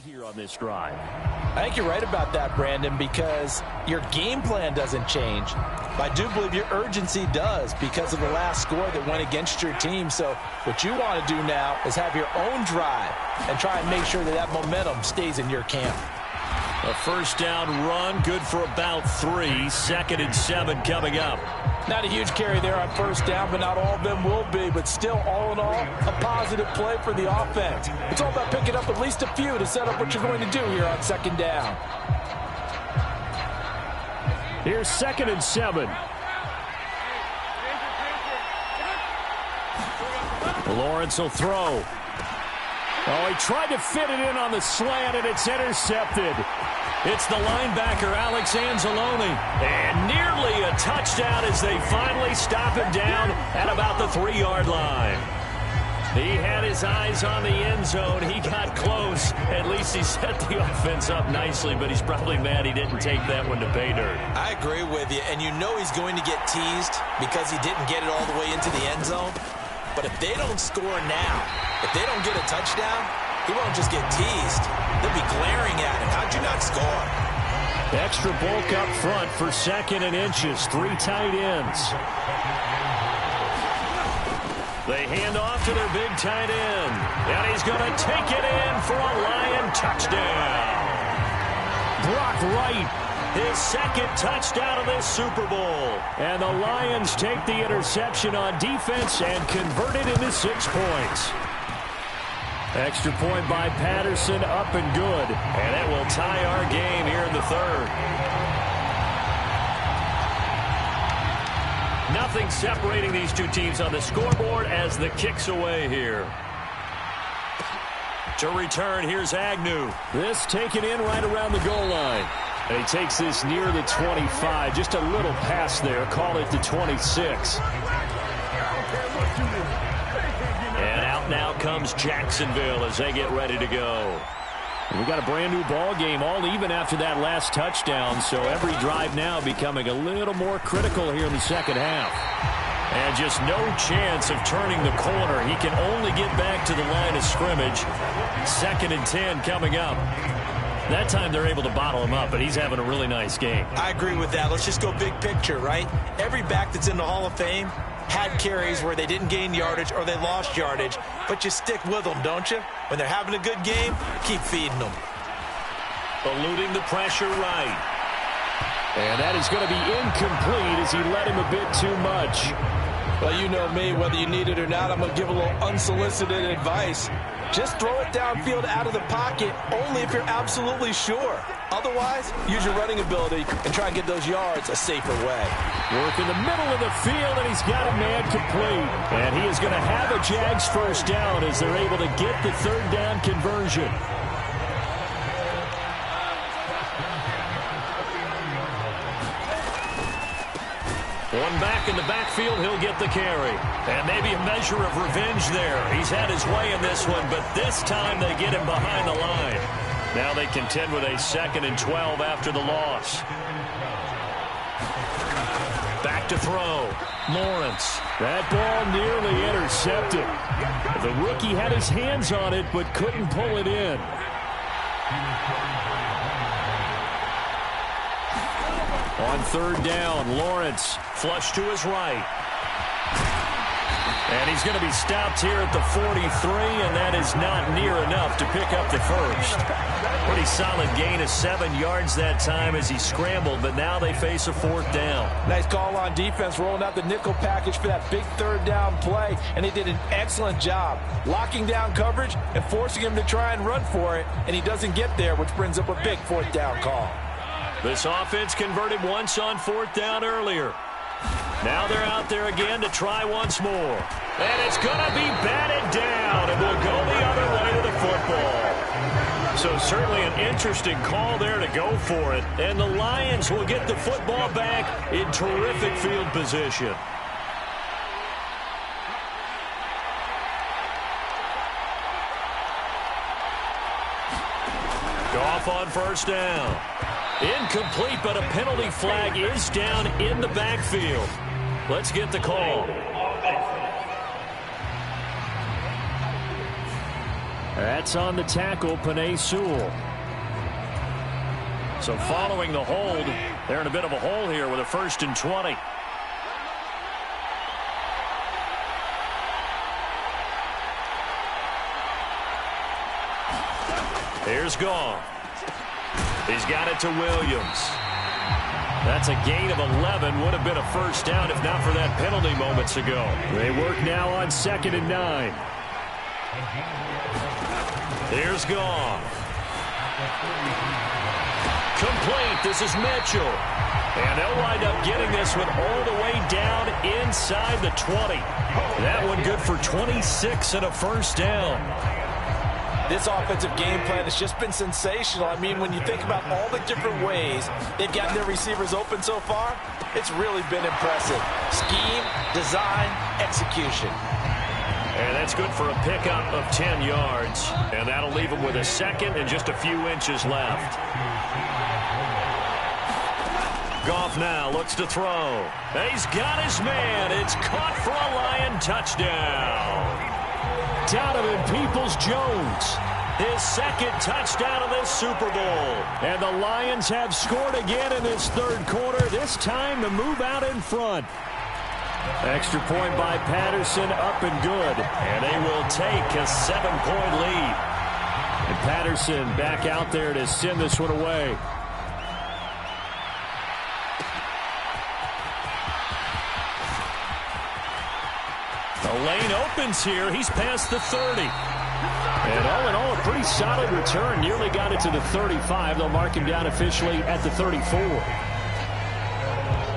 here on this drive. I think you're right about that, Brandon, because your game plan doesn't change. But I do believe your urgency does because of the last score that went against your team. So what you want to do now is have your own drive and try and make sure that that momentum stays in your camp. A 1st down run, good for about 3. 2nd and 7 coming up. Not a huge carry there on 1st down, but not all of them will be. But still, all in all, a positive play for the offense. It's all about picking up at least a few to set up what you're going to do here on 2nd down. Here's 2nd and 7. Lawrence will throw. Oh, he tried to fit it in on the slant, and it's intercepted. It's the linebacker, Alex Anzalone. And nearly a touchdown as they finally stop him down at about the 3-yard line. He had his eyes on the end zone. He got close. At least he set the offense up nicely, but he's probably mad he didn't take that one to pay dirt. I agree with you, and you know he's going to get teased because he didn't get it all the way into the end zone. But if they don't score now, if they don't get a touchdown, he won't just get teased. They'll be glaring at him. How'd you not score? Extra bulk up front for 2nd and inches. 3 tight ends. They hand off to their big tight end. And he's going to take it in for a Lion touchdown. Brock Wright, his 2nd touchdown of this Super Bowl. And the Lions take the interception on defense and convert it into 6 points. Extra point by Patterson, up and good. And that will tie our game here in the 3rd. Nothing separating these two teams on the scoreboard as the kick's away here. To return, here's Agnew. This taken in right around the goal line. And he takes this near the 25. Just a little pass there. Call it the 26. And out now comes Jacksonville as they get ready to go. We got a brand new ball game, all even after that last touchdown. So every drive now becoming a little more critical here in the 2nd half. And just no chance of turning the corner. He can only get back to the line of scrimmage. 2nd and 10 coming up. That time they're able to bottle him up, but he's having a really nice game. I agree with that. Let's just go big picture, right? Every back that's in the Hall of Fame had carries where they didn't gain yardage or they lost yardage, but you stick with them, don't you? When they're having a good game, keep feeding them. Eluding the pressure right. And that is going to be incomplete as he let him a bit too much. Well, you know me, whether you need it or not, I'm going to give a little unsolicited advice. Just throw it downfield out of the pocket only if you're absolutely sure. Otherwise, use your running ability and try and get those yards a safer way. Work in the middle of the field, and he's got a man complete. And he is going to have a Jags first down as they're able to get the 3rd down conversion. One back in the backfield, he'll get the carry. And maybe a measure of revenge there. He's had his way in this one, but this time they get him behind the line. Now they contend with a 2nd and 12 after the loss. Back to throw. Lawrence. That ball nearly intercepted. The rookie had his hands on it, but couldn't pull it in. On 3rd down, Lawrence flush to his right. And he's going to be stopped here at the 43, and that is not near enough to pick up the first. Pretty solid gain of 7 yards that time as he scrambled, but now they face a 4th down. Nice call on defense, rolling out the nickel package for that big 3rd down play, and he did an excellent job locking down coverage and forcing him to try and run for it, and he doesn't get there, which brings up a big 4th down call. This offense converted once on 4th down earlier. Now they're out there again to try once more. And it's going to be batted down, and we'll go the other way to the football. So certainly an interesting call there to go for it. And the Lions will get the football back in terrific field position. Goff on 1st down. Incomplete, but a penalty flag is down in the backfield. Let's get the call. That's on the tackle, Penei Sewell. So following the hold, they're in a bit of a hole here with a 1st and 20. Here's Goff. He's got it to Williams. That's a gain of 11. Would have been a 1st down if not for that penalty moments ago. They work now on 2nd and 9. Here's Goff. Complete. This is Mitchell. And they'll wind up getting this one all the way down inside the 20. That one good for 26 and a 1st down. This offensive game plan has just been sensational. I mean, when you think about all the different ways they've gotten their receivers open so far, it's really been impressive. Scheme, design, execution. And that's good for a pickup of 10 yards. And that'll leave him with a second and just a few inches left. Goff now looks to throw. He's got his man. It's caught for a Lion touchdown. Donovan Peoples-Jones, his second touchdown of this Super Bowl. And the Lions have scored again in this third quarter, this time to move out in front. Extra point by Patterson, up and good. And they will take a 7-point lead. And Patterson back out there to send this one away. The lane opens here. He's past the 30. And all in all, a pretty solid return. Nearly got it to the 35. They'll mark him down officially at the 34.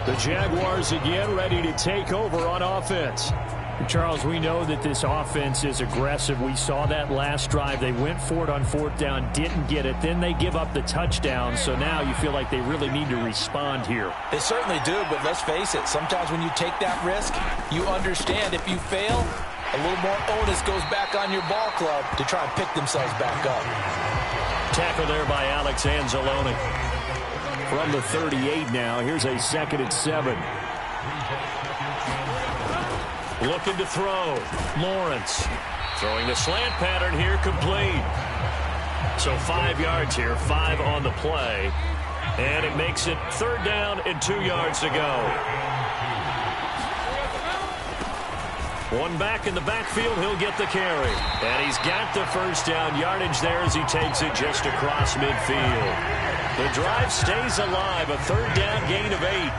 The Jaguars again ready to take over on offense. Charles, we know that this offense is aggressive. We saw that last drive. They went for it on fourth down, didn't get it. Then they give up the touchdown. So now you feel like they really need to respond here. They certainly do, but let's face it. Sometimes when you take that risk, you understand if you fail, a little more onus goes back on your ball club to try and pick themselves back up. Tackle there by Alex Anzalone. From the 38 now, here's a 2nd and 7. Looking to throw. Lawrence throwing the slant pattern here, complete. So 5 yards here, 5 on the play. And it makes it 3rd down and 2 yards to go. One back in the backfield, he'll get the carry. And he's got the first down yardage there as he takes it just across midfield. The drive stays alive, a 3rd down gain of 8.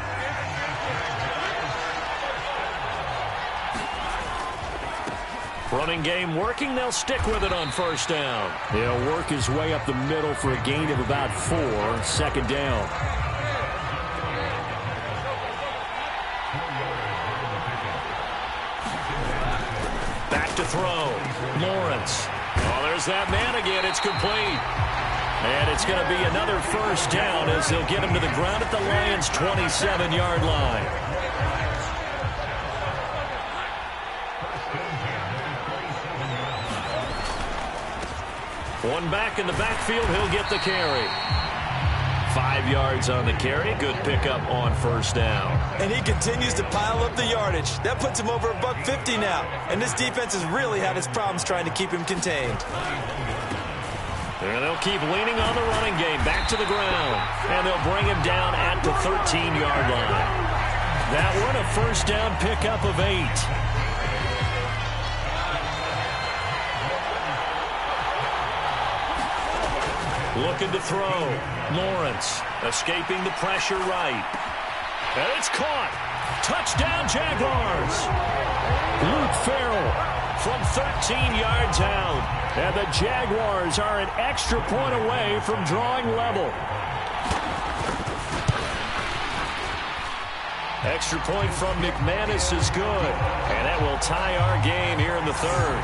Running game working. They'll stick with it on 1st down. He'll work his way up the middle for a gain of about 4. 2nd down. Back to throw. Lawrence. Oh, there's that man again. It's complete. And it's going to be another 1st down as they'll get him to the ground at the Lions' 27-yard line. One back in the backfield, he'll get the carry. 5 yards on the carry. Good pickup on 1st down. And he continues to pile up the yardage. That puts him over $150 now. And this defense has really had its problems trying to keep him contained. And they'll keep leaning on the running game. Back to the ground. And they'll bring him down at the 13-yard line. That one a 1st down pickup of 8. Looking to throw. Lawrence escaping the pressure right. And it's caught. Touchdown, Jaguars. Luke Farrell from 13 yards out. And the Jaguars are an extra point away from drawing level. Extra point from McManus is good. And that will tie our game here in the 3rd.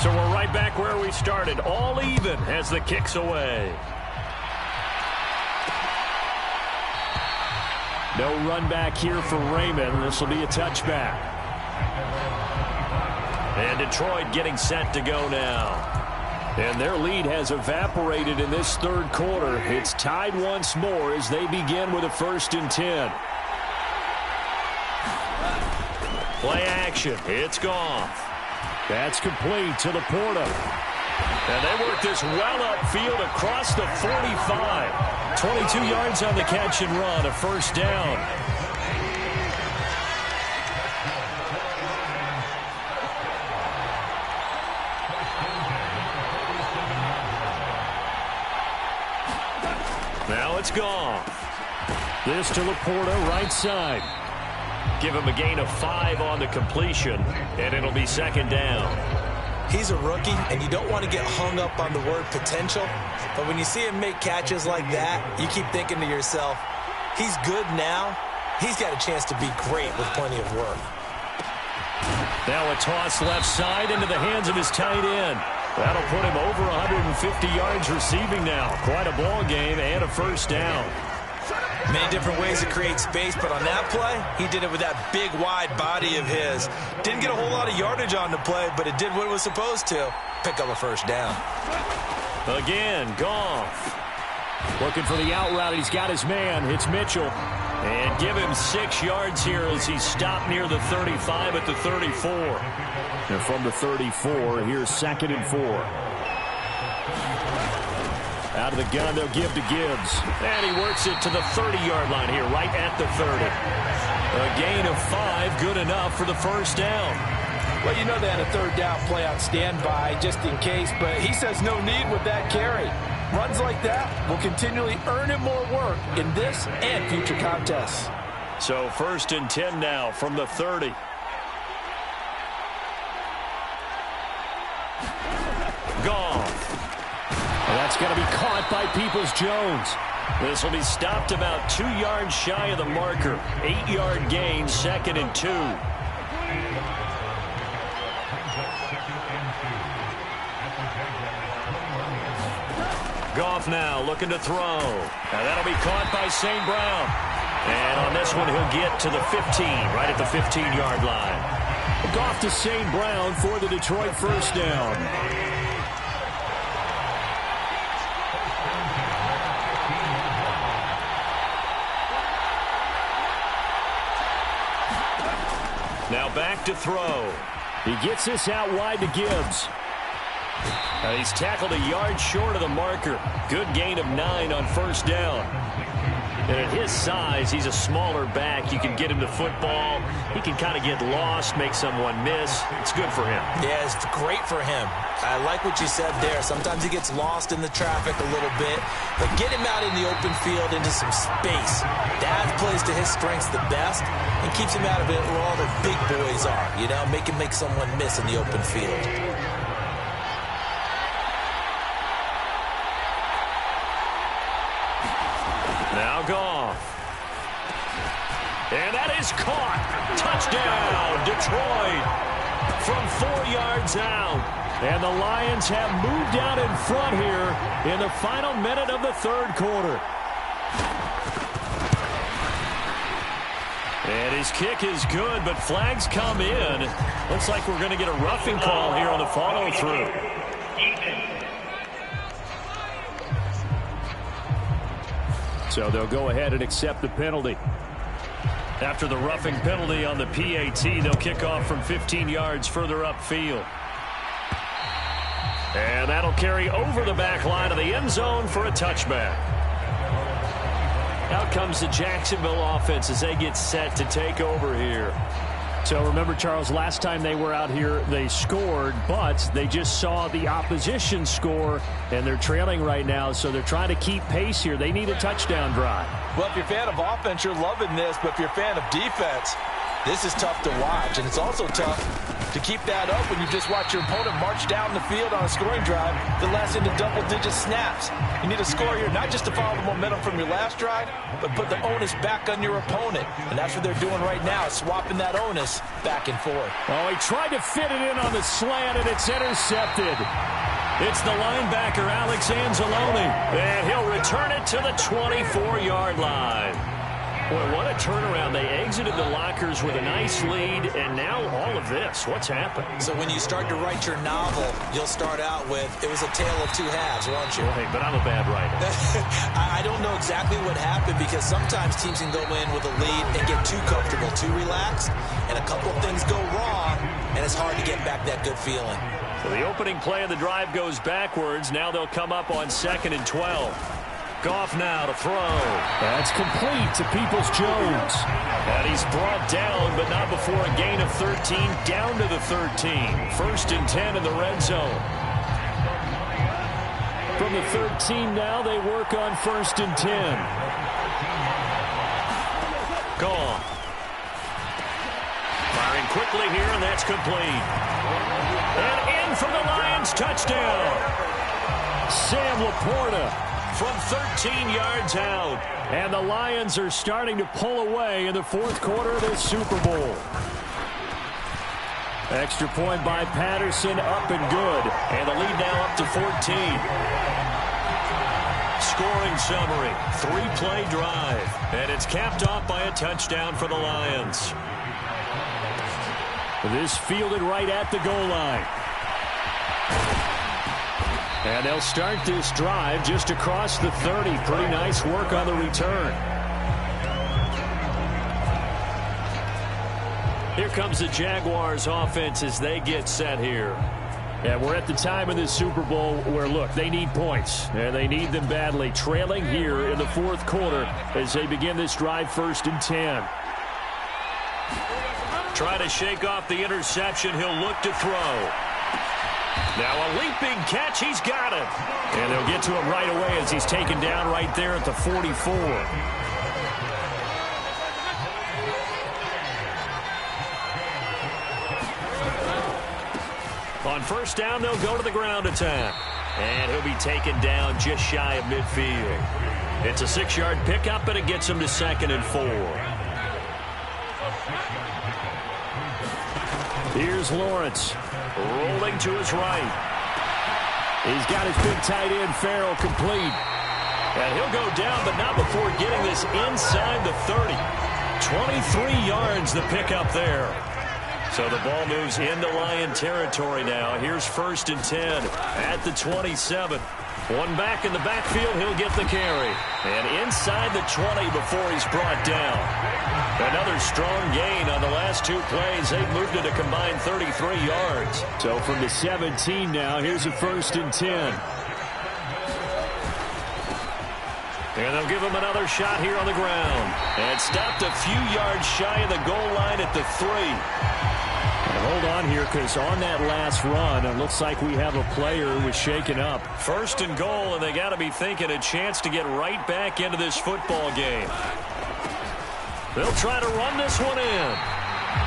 So we're right back where we started, all even as the kick's away. No run back here for Raymond. This will be a touchback. And Detroit getting set to go now. And their lead has evaporated in this 3rd quarter. It's tied once more as they begin with a 1st and 10. Play action. It's Goff. That's complete to Laporta. And they work this well upfield across the 45. 22 yards on the catch and run, a 1st down. Now it's Goff. This to Laporta, right side. Give him a gain of 5 on the completion, and it'll be 2nd down. He's a rookie, and you don't want to get hung up on the word potential. But when you see him make catches like that, you keep thinking to yourself, he's good now. He's got a chance to be great with plenty of work. Now a toss left side into the hands of his tight end. That'll put him over 150 yards receiving now. Quite a ball game and a 1st down. Many different ways to create space, but on that play, he did it with that big, wide body of his. Didn't get a whole lot of yardage on the play, but it did what it was supposed to. Pick up a first down. Again, Goff. Looking for the out route. He's got his man. It's Mitchell. And give him 6 yards here as he stopped near the 35 at the 34. And from the 34, here's 2nd and 4. Out of the gun, they'll give to Gibbs. And he works it to the 30-yard line here, right at the 30. A gain of 5, good enough for the first down. Well, you know they had a 3rd down play on standby just in case, but he says no need with that carry. Runs like that will continually earn him more work in this and future contests. So 1st and 10 now from the 30. Goff. And that's going to be caught by Peoples-Jones. This will be stopped about 2 yards shy of the marker. 8-yard gain, 2nd and 2. Goff now looking to throw. Now that'll be caught by St. Brown. And on this one, he'll get to the 15, right at the 15-yard line. Goff to St. Brown for the Detroit first down. Now back to throw. He gets this out wide to Gibbs. He's tackled a yard short of the marker. Good gain of 9 on first down. And at his size, he's a smaller back. You can get him the football. He can kind of get lost, make someone miss. It's good for him. Yeah, it's great for him. I like what you said there. Sometimes he gets lost in the traffic a little bit. But get him out in the open field into some space. That plays to his strengths the best and keeps him out of it where all the big boys are. You know, make him make someone miss in the open field. Now Goff. And that is caught. Touchdown, Detroit. From 4 yards out. And the Lions have moved out in front here in the final minute of the 3rd quarter. And his kick is good, but flags come in. Looks like we're going to get a roughing call here on the follow-through. So they'll go ahead and accept the penalty. After the roughing penalty on the PAT, they'll kick off from 15 yards further upfield. And that'll carry over the back line of the end zone for a touchback. Out comes the Jacksonville offense as they get set to take over here. So remember, Charles, last time they were out here, they scored, but they just saw the opposition score, and they're trailing right now, so they're trying to keep pace here. They need a touchdown drive. Well, if you're a fan of offense, you're loving this, but if you're a fan of defense, this is tough to watch, and it's also tough to keep that up when you just watch your opponent march down the field on a scoring drive that lasts into double-digit snaps. You need a score here, not just to follow the momentum from your last drive, but put the onus back on your opponent. And that's what they're doing right now, swapping that onus back and forth. Oh, he tried to fit it in on the slant, and it's intercepted. It's the linebacker, Alex Anzalone, and he'll return it to the 24-yard line. Boy, what a turnaround. They exited the lockers with a nice lead, and now all of this. What's happened? So when you start to write your novel, you'll start out with, it was a tale of 2 halves, won't you? Right, but I'm a bad writer. I don't know exactly what happened because sometimes teams can go in with a lead and get too comfortable, too relaxed, and a couple of things go wrong, and it's hard to get back that good feeling. So the opening play of the drive goes backwards. Now they'll come up on 2nd and 12. Goff now to throw. That's complete to Peoples-Jones. And he's brought down, but not before a gain of 13, down to the 13. 1st and 10 in the red zone. From the 13 now, they work on 1st and 10. Goff. Firing quickly here, and that's complete. And in for the Lions, touchdown. Sam Laporta from 13 yards out. And the Lions are starting to pull away in the 4th quarter of this Super Bowl. Extra point by Patterson, up and good. And the lead now up to 14. scoring summary. 3-play drive. And it's capped off by a touchdown for the Lions. This fielded right at the goal line. And they'll start this drive just across the 30. Pretty nice work on the return. Here comes the Jaguars offense as they get set here. Yeah, we're at the time in this Super Bowl where, look, they need points. And they need them badly. Trailing here in the fourth quarter as they begin this drive 1st and 10. Try to shake off the interception. He'll look to throw. Now a leaping catch. He's got it. And they'll get to him right away as he's taken down right there at the 44. On 1st down, they'll go to the ground attack. And he'll be taken down just shy of midfield. It's a 6-yard pickup, and it gets him to 2nd and 4. Here's Lawrence, rolling to his right. He's got his big tight end, Farrell, complete. And he'll go down, but not before getting this inside the 30. 23 yards, the pickup there. So the ball moves into Lion territory now. Here's 1st and 10 at the 27. One back in the backfield, he'll get the carry. And inside the 20 before he's brought down. Another strong gain on the last 2 plays. They've moved it a combined 33 yards. So from the 17 now, here's a 1st and 10. And they'll give him another shot here on the ground. And stopped a few yards shy of the goal line at the 3. And hold on here, because on that last run, it looks like we have a player who was shaken up. 1st and goal, and they got to be thinking a chance to get right back into this football game. They'll try to run this one in.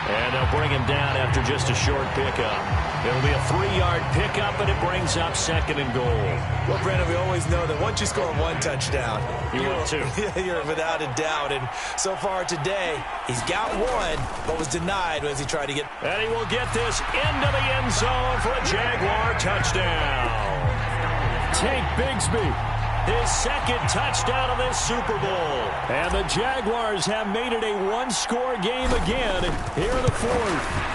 And they'll bring him down after just a short pickup. It'll be a 3-yard pickup, and it brings up 2nd and goal. Well, Brandon, we always know that once you score 1 touchdown, you will too. You're without a doubt. And so far today, he's got 1, but was denied as he tried to get. And he will get this into the end zone for a Jaguar touchdown. Tank Bigsby, his 2nd touchdown of this Super Bowl. And the Jaguars have made it a 1-score game again here in the 4th.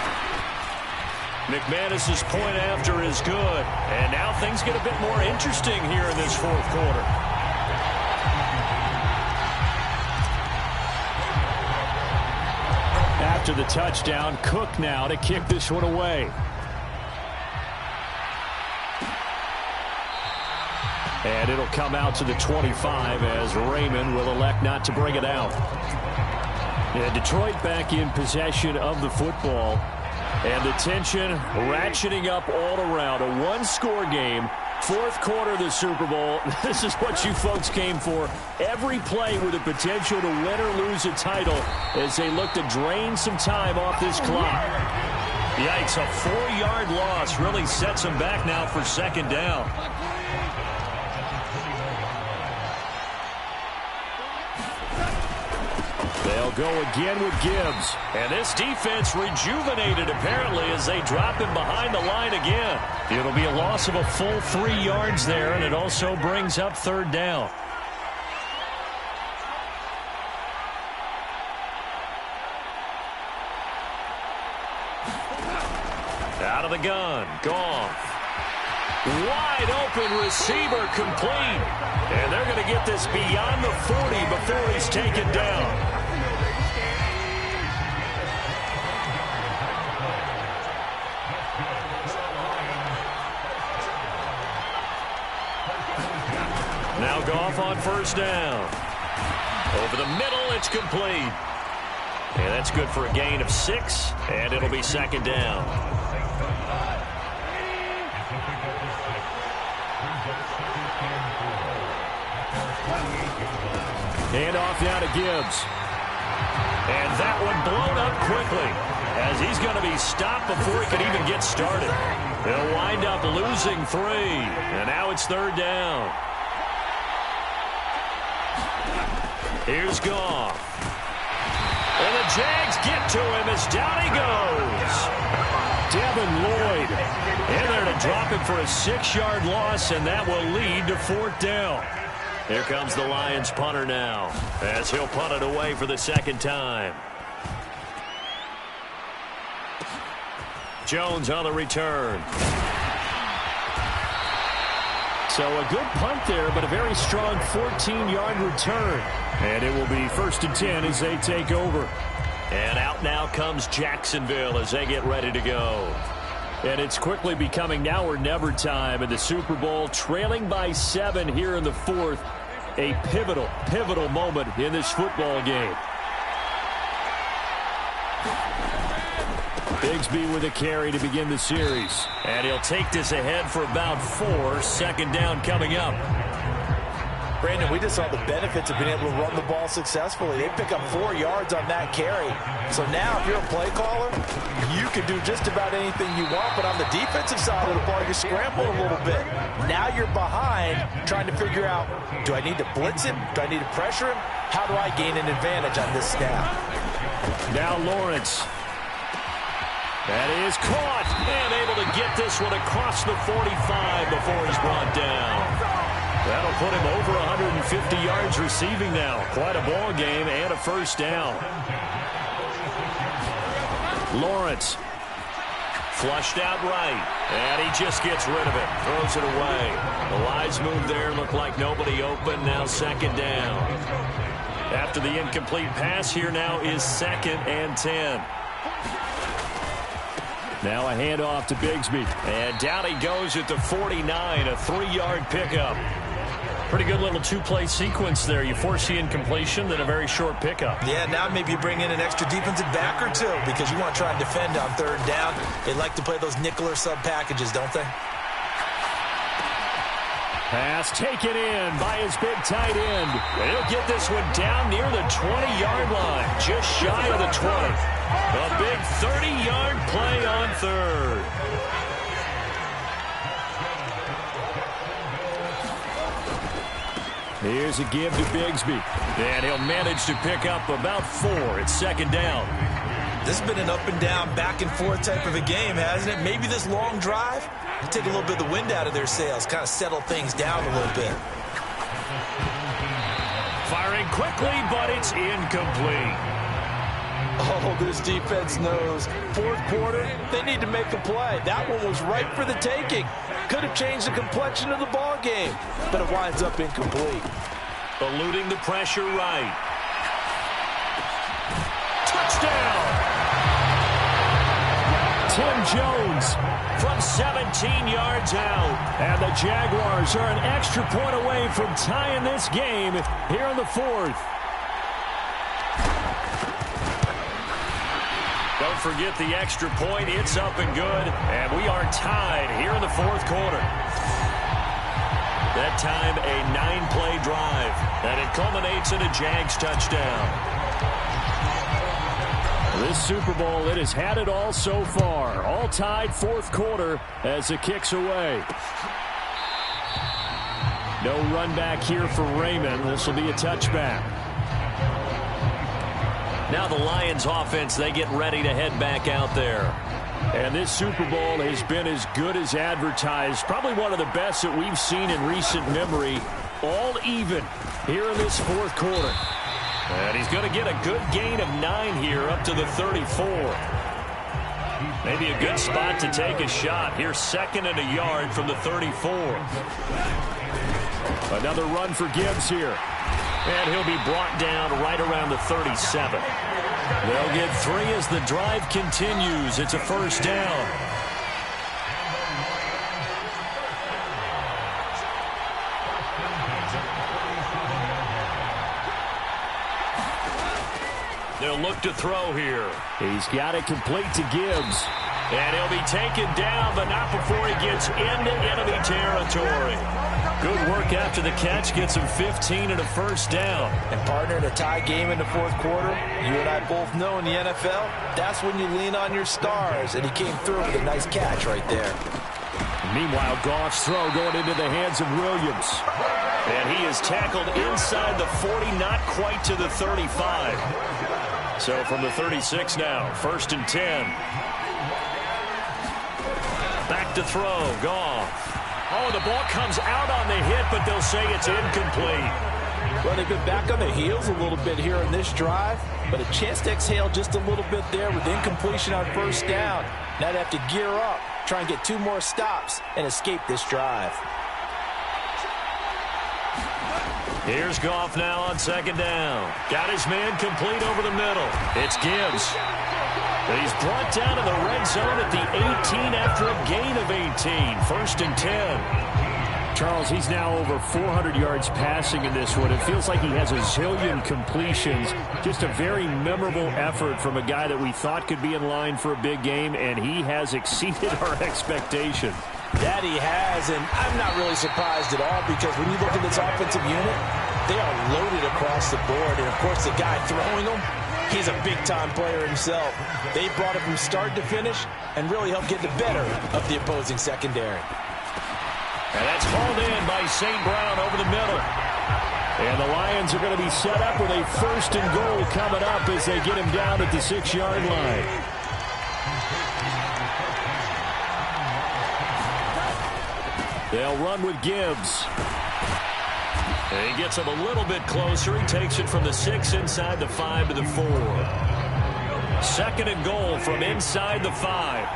McManus's point after is good. And now things get a bit more interesting here in this 4th quarter. After the touchdown, Cook now to kick this one away. And it'll come out to the 25 as Raymond will elect not to bring it out. Yeah, Detroit back in possession of the football. And the tension ratcheting up all around. A 1-score game. 4th quarter of the Super Bowl. This is what you folks came for. Every play with the potential to win or lose a title as they look to drain some time off this clock. Yikes, a 4-yard loss really sets them back now for 2nd down. They'll go again with Gibbs. And this defense rejuvenated apparently as they drop him behind the line again. It'll be a loss of a full 3 yards there, and it also brings up 3rd down. Out of the gun, Goff. Wide open receiver complete. And they're going to get this beyond the 40 before he's taken down. Now Goff on 1st down. Over the middle, it's complete. And that's good for a gain of 6, and it'll be 2nd down. Hand off now to Gibbs. And that one blown up quickly as he's going to be stopped before he can even get started. They'll wind up losing 3, and now it's 3rd down. Here's Goff. And the Jags get to him as down he goes. Devin Lloyd in there to drop him for a 6-yard loss, and that will lead to 4th down. Here comes the Lions punter now, as he'll punt it away for the second time. Jones on the return. So a good punt there, but a very strong 14-yard return. And it will be 1st and 10 as they take over. And out now comes Jacksonville as they get ready to go. And it's quickly becoming now or never time in the Super Bowl, trailing by 7 here in the 4th. A pivotal moment in this football game. Bigsby with a carry to begin the series. And he'll take this ahead for about 4. Second down coming up. Brandon, we just saw the benefits of being able to run the ball successfully. They pick up 4 yards on that carry. So now if you're a play caller, you can do just about anything you want. But on the defensive side of the ball, you scramble a little bit. Now you're behind trying to figure out, do I need to blitz him? Do I need to pressure him? How do I gain an advantage on this snap? Now Lawrence. That is caught and able to get this one across the 45 before he's brought down. That'll put him over 150 yards receiving now. Quite a ball game and a first down. Lawrence flushed out right, and he just gets rid of it, throws it away. The Lions move there, look like nobody open. Now second down. After the incomplete pass, here now is 2nd and 10. Now a handoff to Bigsby. And down he goes at the 49, a 3-yard pickup. Pretty good little 2-play sequence there. You force the incompletion, then a very short pickup. Yeah, now maybe you bring in an extra defensive back or 2 because you want to try and defend on 3rd down. They like to play those nickel or sub packages, don't they? Pass taken in by his big tight end. And he'll get this one down near the 20-yard line, just shy of the 20. A big 30-yard play on 3rd. Here's a give to Bigsby. And he'll manage to pick up about 4 at 2nd down. This has been an up and down, back and forth type of a game, hasn't it? Maybe this long drive will take a little bit of the wind out of their sails, kind of settle things down a little bit. Firing quickly, but it's incomplete. Oh, this defense knows. 4th quarter, they need to make a play. That one was right for the taking. Could have changed the complexion of the ball game, but it winds up incomplete. Eluding the pressure right. Touchdown! Tim Jones from 17 yards out. And the Jaguars are an extra point away from tying this game here in the 4th. Don't forget the extra point. It's up and good. And we are tied here in the 4th quarter. That time a 9-play drive. And it culminates in a Jags touchdown. This Super Bowl, it has had it all so far. All tied 4th quarter as it kicks away. No run back here for Raymond. This will be a touchback. Now the Lions offense, they get ready to head back out there. And this Super Bowl has been as good as advertised. Probably one of the best that we've seen in recent memory. All even here in this 4th quarter. And he's going to get a good gain of 9 here up to the 34. Maybe a good spot to take a shot. Here's 2nd and a yard from the 34. Another run for Gibbs here. And he'll be brought down right around the 37. They'll get 3 as the drive continues. It's a first down. They'll look to throw here. He's got it complete to Gibbs. And he'll be taken down, but not before he gets into enemy territory. Good work after the catch. Gets him 15 and a first down. And partner, in a tie game in the 4th quarter, you and I both know in the NFL, that's when you lean on your stars. And he came through with a nice catch right there. Meanwhile, Goff's throw going into the hands of Williams. And he is tackled inside the 40, not quite to the 35. So from the 36 now, 1st and 10. Back to throw, Goff. Oh, the ball comes out on the hit, but they'll say it's incomplete. Well, they've been back on their heels a little bit here in this drive, but a chance to exhale just a little bit there with incompletion on first down. Now they have to gear up, try and get 2 more stops, and escape this drive. Here's Goff now on second down. Got his man complete over the middle. It's Gibbs. He's brought down in the red zone at the 18 after a gain of 18. 1st and 10. Charles, he's now over 400 yards passing in this one. It feels like he has a zillion completions. Just a very memorable effort from a guy that we thought could be in line for a big game, and he has exceeded our expectation. That he has, and I'm not really surprised at all because when you look at this offensive unit, they are loaded across the board. And, of course, the guy throwing them, he's a big-time player himself. They brought it from start to finish and really helped get the better of the opposing secondary. And that's hauled in by St. Brown over the middle. And the Lions are going to be set up with a 1st and goal coming up as they get him down at the 6-yard line. They'll run with Gibbs. And he gets him a little bit closer. He takes it from the 6 inside the 5 to the 4. 2nd and goal from inside the 5.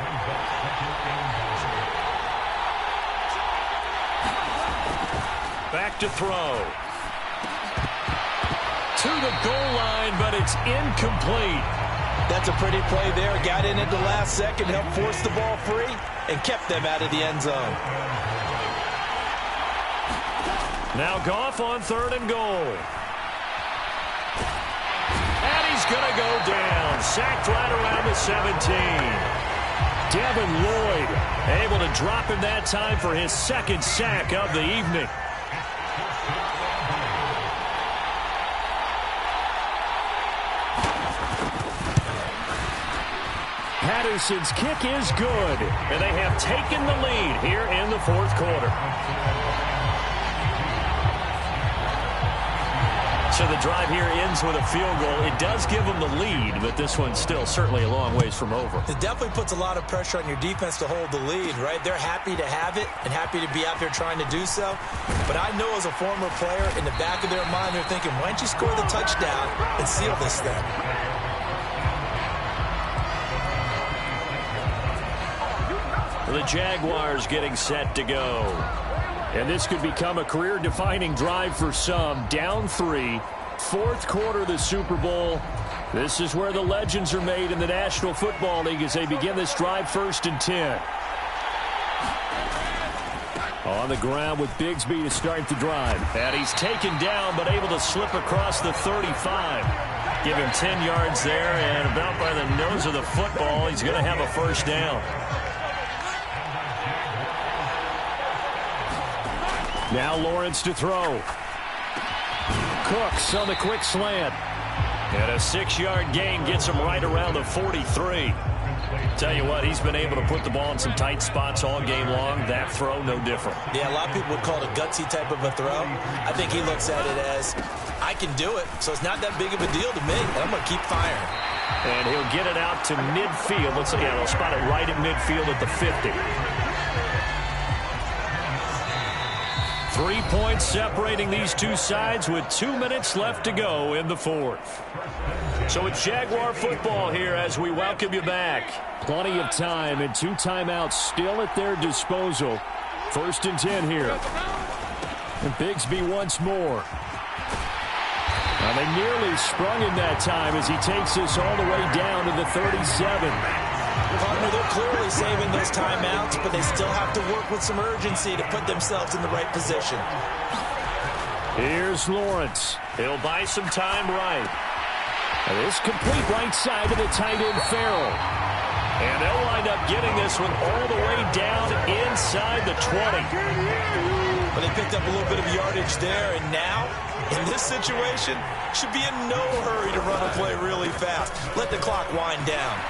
Back to throw. To the goal line, but it's incomplete. That's a pretty play there. Got in at the last second, helped force the ball free, and kept them out of the end zone. Now Goff on 3rd and goal. And he's going to go down. Sacked right around the 17. Devin Lloyd able to drop him that time for his 2nd sack of the evening. Patterson's kick is good, and they have taken the lead here in the 4th quarter. So the drive here ends with a field goal. It does give them the lead, but this one's still certainly a long ways from over. It definitely puts a lot of pressure on your defense to hold the lead, right? They're happy to have it and happy to be out there trying to do so. But I know as a former player, in the back of their mind, they're thinking, why don't you score the touchdown and seal this thing? The Jaguars getting set to go. And this could become a career-defining drive for some. Down 3, 4th quarter of the Super Bowl. This is where the legends are made in the National Football League as they begin this drive 1st and 10. On the ground with Bigsby to start the drive. And he's taken down but able to slip across the 35. Give him 10 yards there, and about by the nose of the football, he's going to have a 1st down. Now Lawrence to throw. Cooks on the quick slant. And a 6-yard gain gets him right around the 43. Tell you what, he's been able to put the ball in some tight spots all game long. That throw, no different. Yeah, a lot of people would call it a gutsy type of a throw. I think he looks at it as, I can do it, so it's not that big of a deal to me, and I'm going to keep firing. And he'll get it out to midfield. Let's see, yeah, they'll spot it right at midfield at the 50. 3 points separating these two sides with 2 minutes left to go in the 4th. So it's Jaguar football here as we welcome you back. Plenty of time and 2 timeouts still at their disposal. 1st and 10 here. And Bigsby once more. Now they nearly sprung him that time as he takes this all the way down to the 37. Partner, they're clearly saving those timeouts, but they still have to work with some urgency to put themselves in the right position. Here's Lawrence. He'll buy some time right. And this complete right side to the tight end Farrell. And they'll wind up getting this one all the way down inside the 20. But they picked up a little bit of yardage there, and now, in this situation, should be in no hurry to run a play really fast. Let the clock wind down.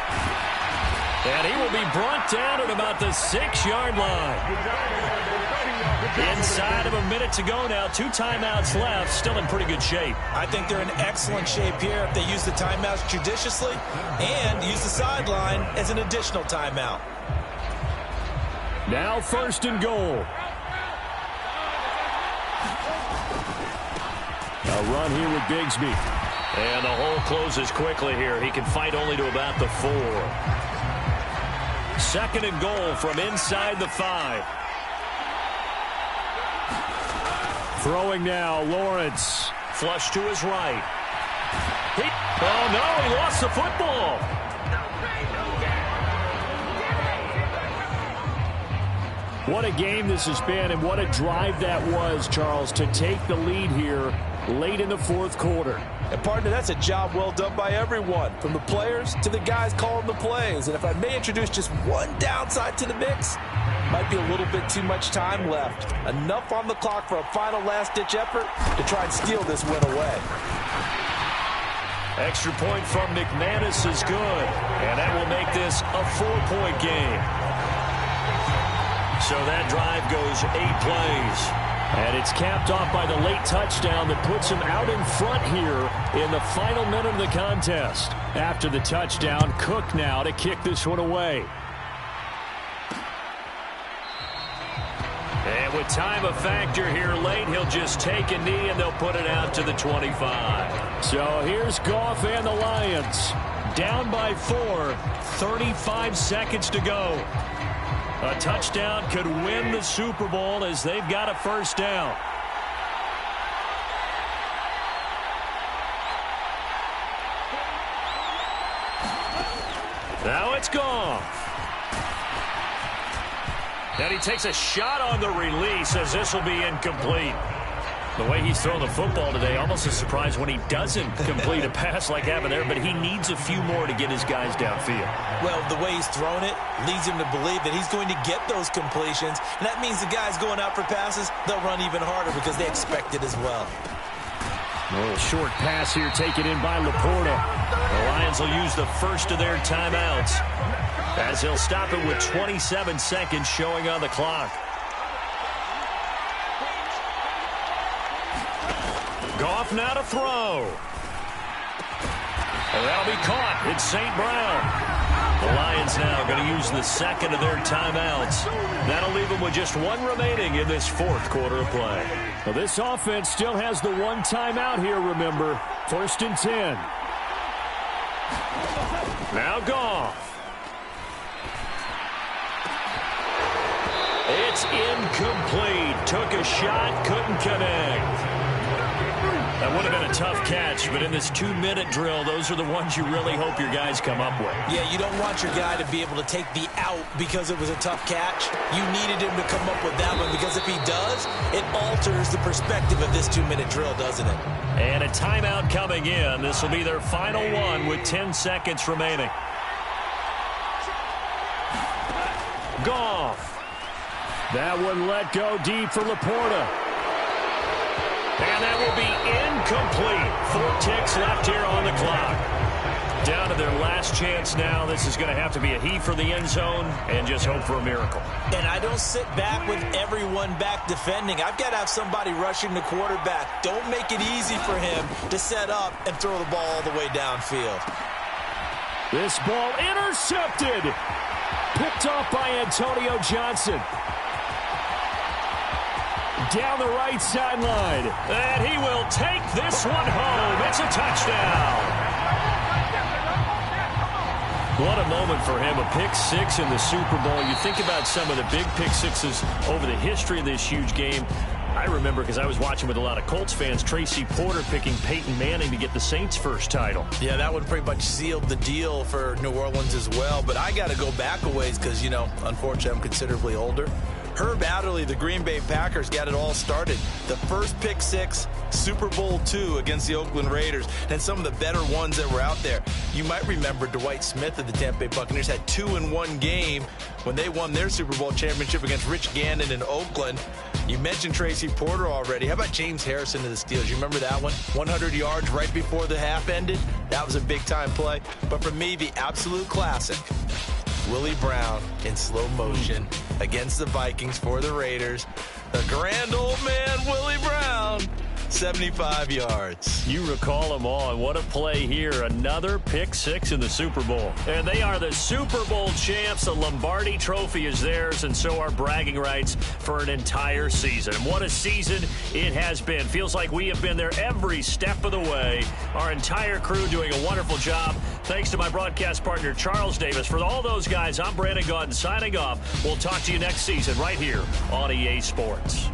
And he will be brought down at about the 6-yard line. Inside of a minute to go now. 2 timeouts left. Still in pretty good shape. I think they're in excellent shape here if they use the timeouts judiciously and use the sideline as an additional timeout. Now 1st and goal. A run here with Bigsby. And the hole closes quickly here. He can fight only to about the 4. 2nd and goal from inside the 5. Throwing now, Lawrence. Flush to his right. Oh, no, he lost the football. What a game this has been, and what a drive that was, Charles, to take the lead here late in the 4th quarter. And partner, that's a job well done by everyone, from the players to the guys calling the plays. And if I may introduce just one downside to the mix, might be a little bit too much time left. Enough on the clock for a final last-ditch effort to try and steal this win away. Extra point from McManus is good, and that will make this a 4-point game. So that drive goes 8 plays. And it's capped off by the late touchdown that puts him out in front here in the final minute of the contest. After the touchdown, Cook now to kick this one away. And with time a factor here late, he'll just take a knee and they'll put it out to the 25. So here's Goff and the Lions. Down by 4, 35 seconds to go. A touchdown could win the Super Bowl as they've got a first down. Now it's gone. And he takes a shot on the release as this will be incomplete. The way he's thrown the football today, almost a surprise when he doesn't complete a pass like happened there, but he needs a few more to get his guys downfield. Well, the way he's thrown it leads him to believe that he's going to get those completions, and that means the guys going out for passes, they'll run even harder because they expect it as well. A little short pass here taken in by Laporta. The Lions will use the first of their timeouts as he'll stop it with 27 seconds showing on the clock. Goff now to throw. And that'll be caught. It's St. Brown. The Lions now going to use the second of their timeouts. That'll leave them with just 1 remaining in this 4th quarter of play. Well, this offense still has the 1 timeout here, remember. 1st and 10. Now Goff. It's incomplete. Took a shot, couldn't connect. That would have been a tough catch, but in this 2-minute drill, those are the ones you really hope your guys come up with. Yeah, you don't want your guy to be able to take the out because it was a tough catch. You needed him to come up with that one because if he does, it alters the perspective of this 2-minute drill, doesn't it? And a timeout coming in. This will be their final one with 10 seconds remaining. Goff. That one let go deep for Laporta. And that will be incomplete. 4 ticks left here on the clock. Down to their last chance now. This is going to have to be a heave for the end zone and just hope for a miracle. And I don't sit back with everyone back defending. I've got to have somebody rushing the quarterback. Don't make it easy for him to set up and throw the ball all the way downfield. This ball intercepted. Picked off by Antonio Johnson. Down the right sideline. And he will take this one home. It's a touchdown. What a moment for him. A pick 6 in the Super Bowl. You think about some of the big pick 6s over the history of this huge game. I remember, because I was watching with a lot of Colts fans, Tracy Porter picking Peyton Manning to get the Saints' first title. Yeah, that one pretty much sealed the deal for New Orleans as well. But I got to go back a ways because, you know, unfortunately I'm considerably older. Herb Adderley, the Green Bay Packers, got it all started. The first pick 6, Super Bowl II against the Oakland Raiders, and some of the better ones that were out there. You might remember Dwight Smith of the Tampa Bay Buccaneers had 2 in one game when they won their Super Bowl championship against Rich Gannon in Oakland. You mentioned Tracy Porter already. How about James Harrison of the Steelers? You remember that one? 100 yards right before the half ended? That was a big-time play. But for me, the absolute classic, Willie Brown in slow motion against the Vikings for the Raiders. The grand old man, Willie Brown, 75 yards. You recall them all, and what a play here. Another pick six in the Super Bowl. And they are the Super Bowl champs. The Lombardi Trophy is theirs, and so are bragging rights for an entire season. And what a season it has been. Feels like we have been there every step of the way. Our entire crew doing a wonderful job. Thanks to my broadcast partner, Charles Davis. For all those guys, I'm Brandon Gaudin signing off. We'll talk to you next season right here on EA Sports.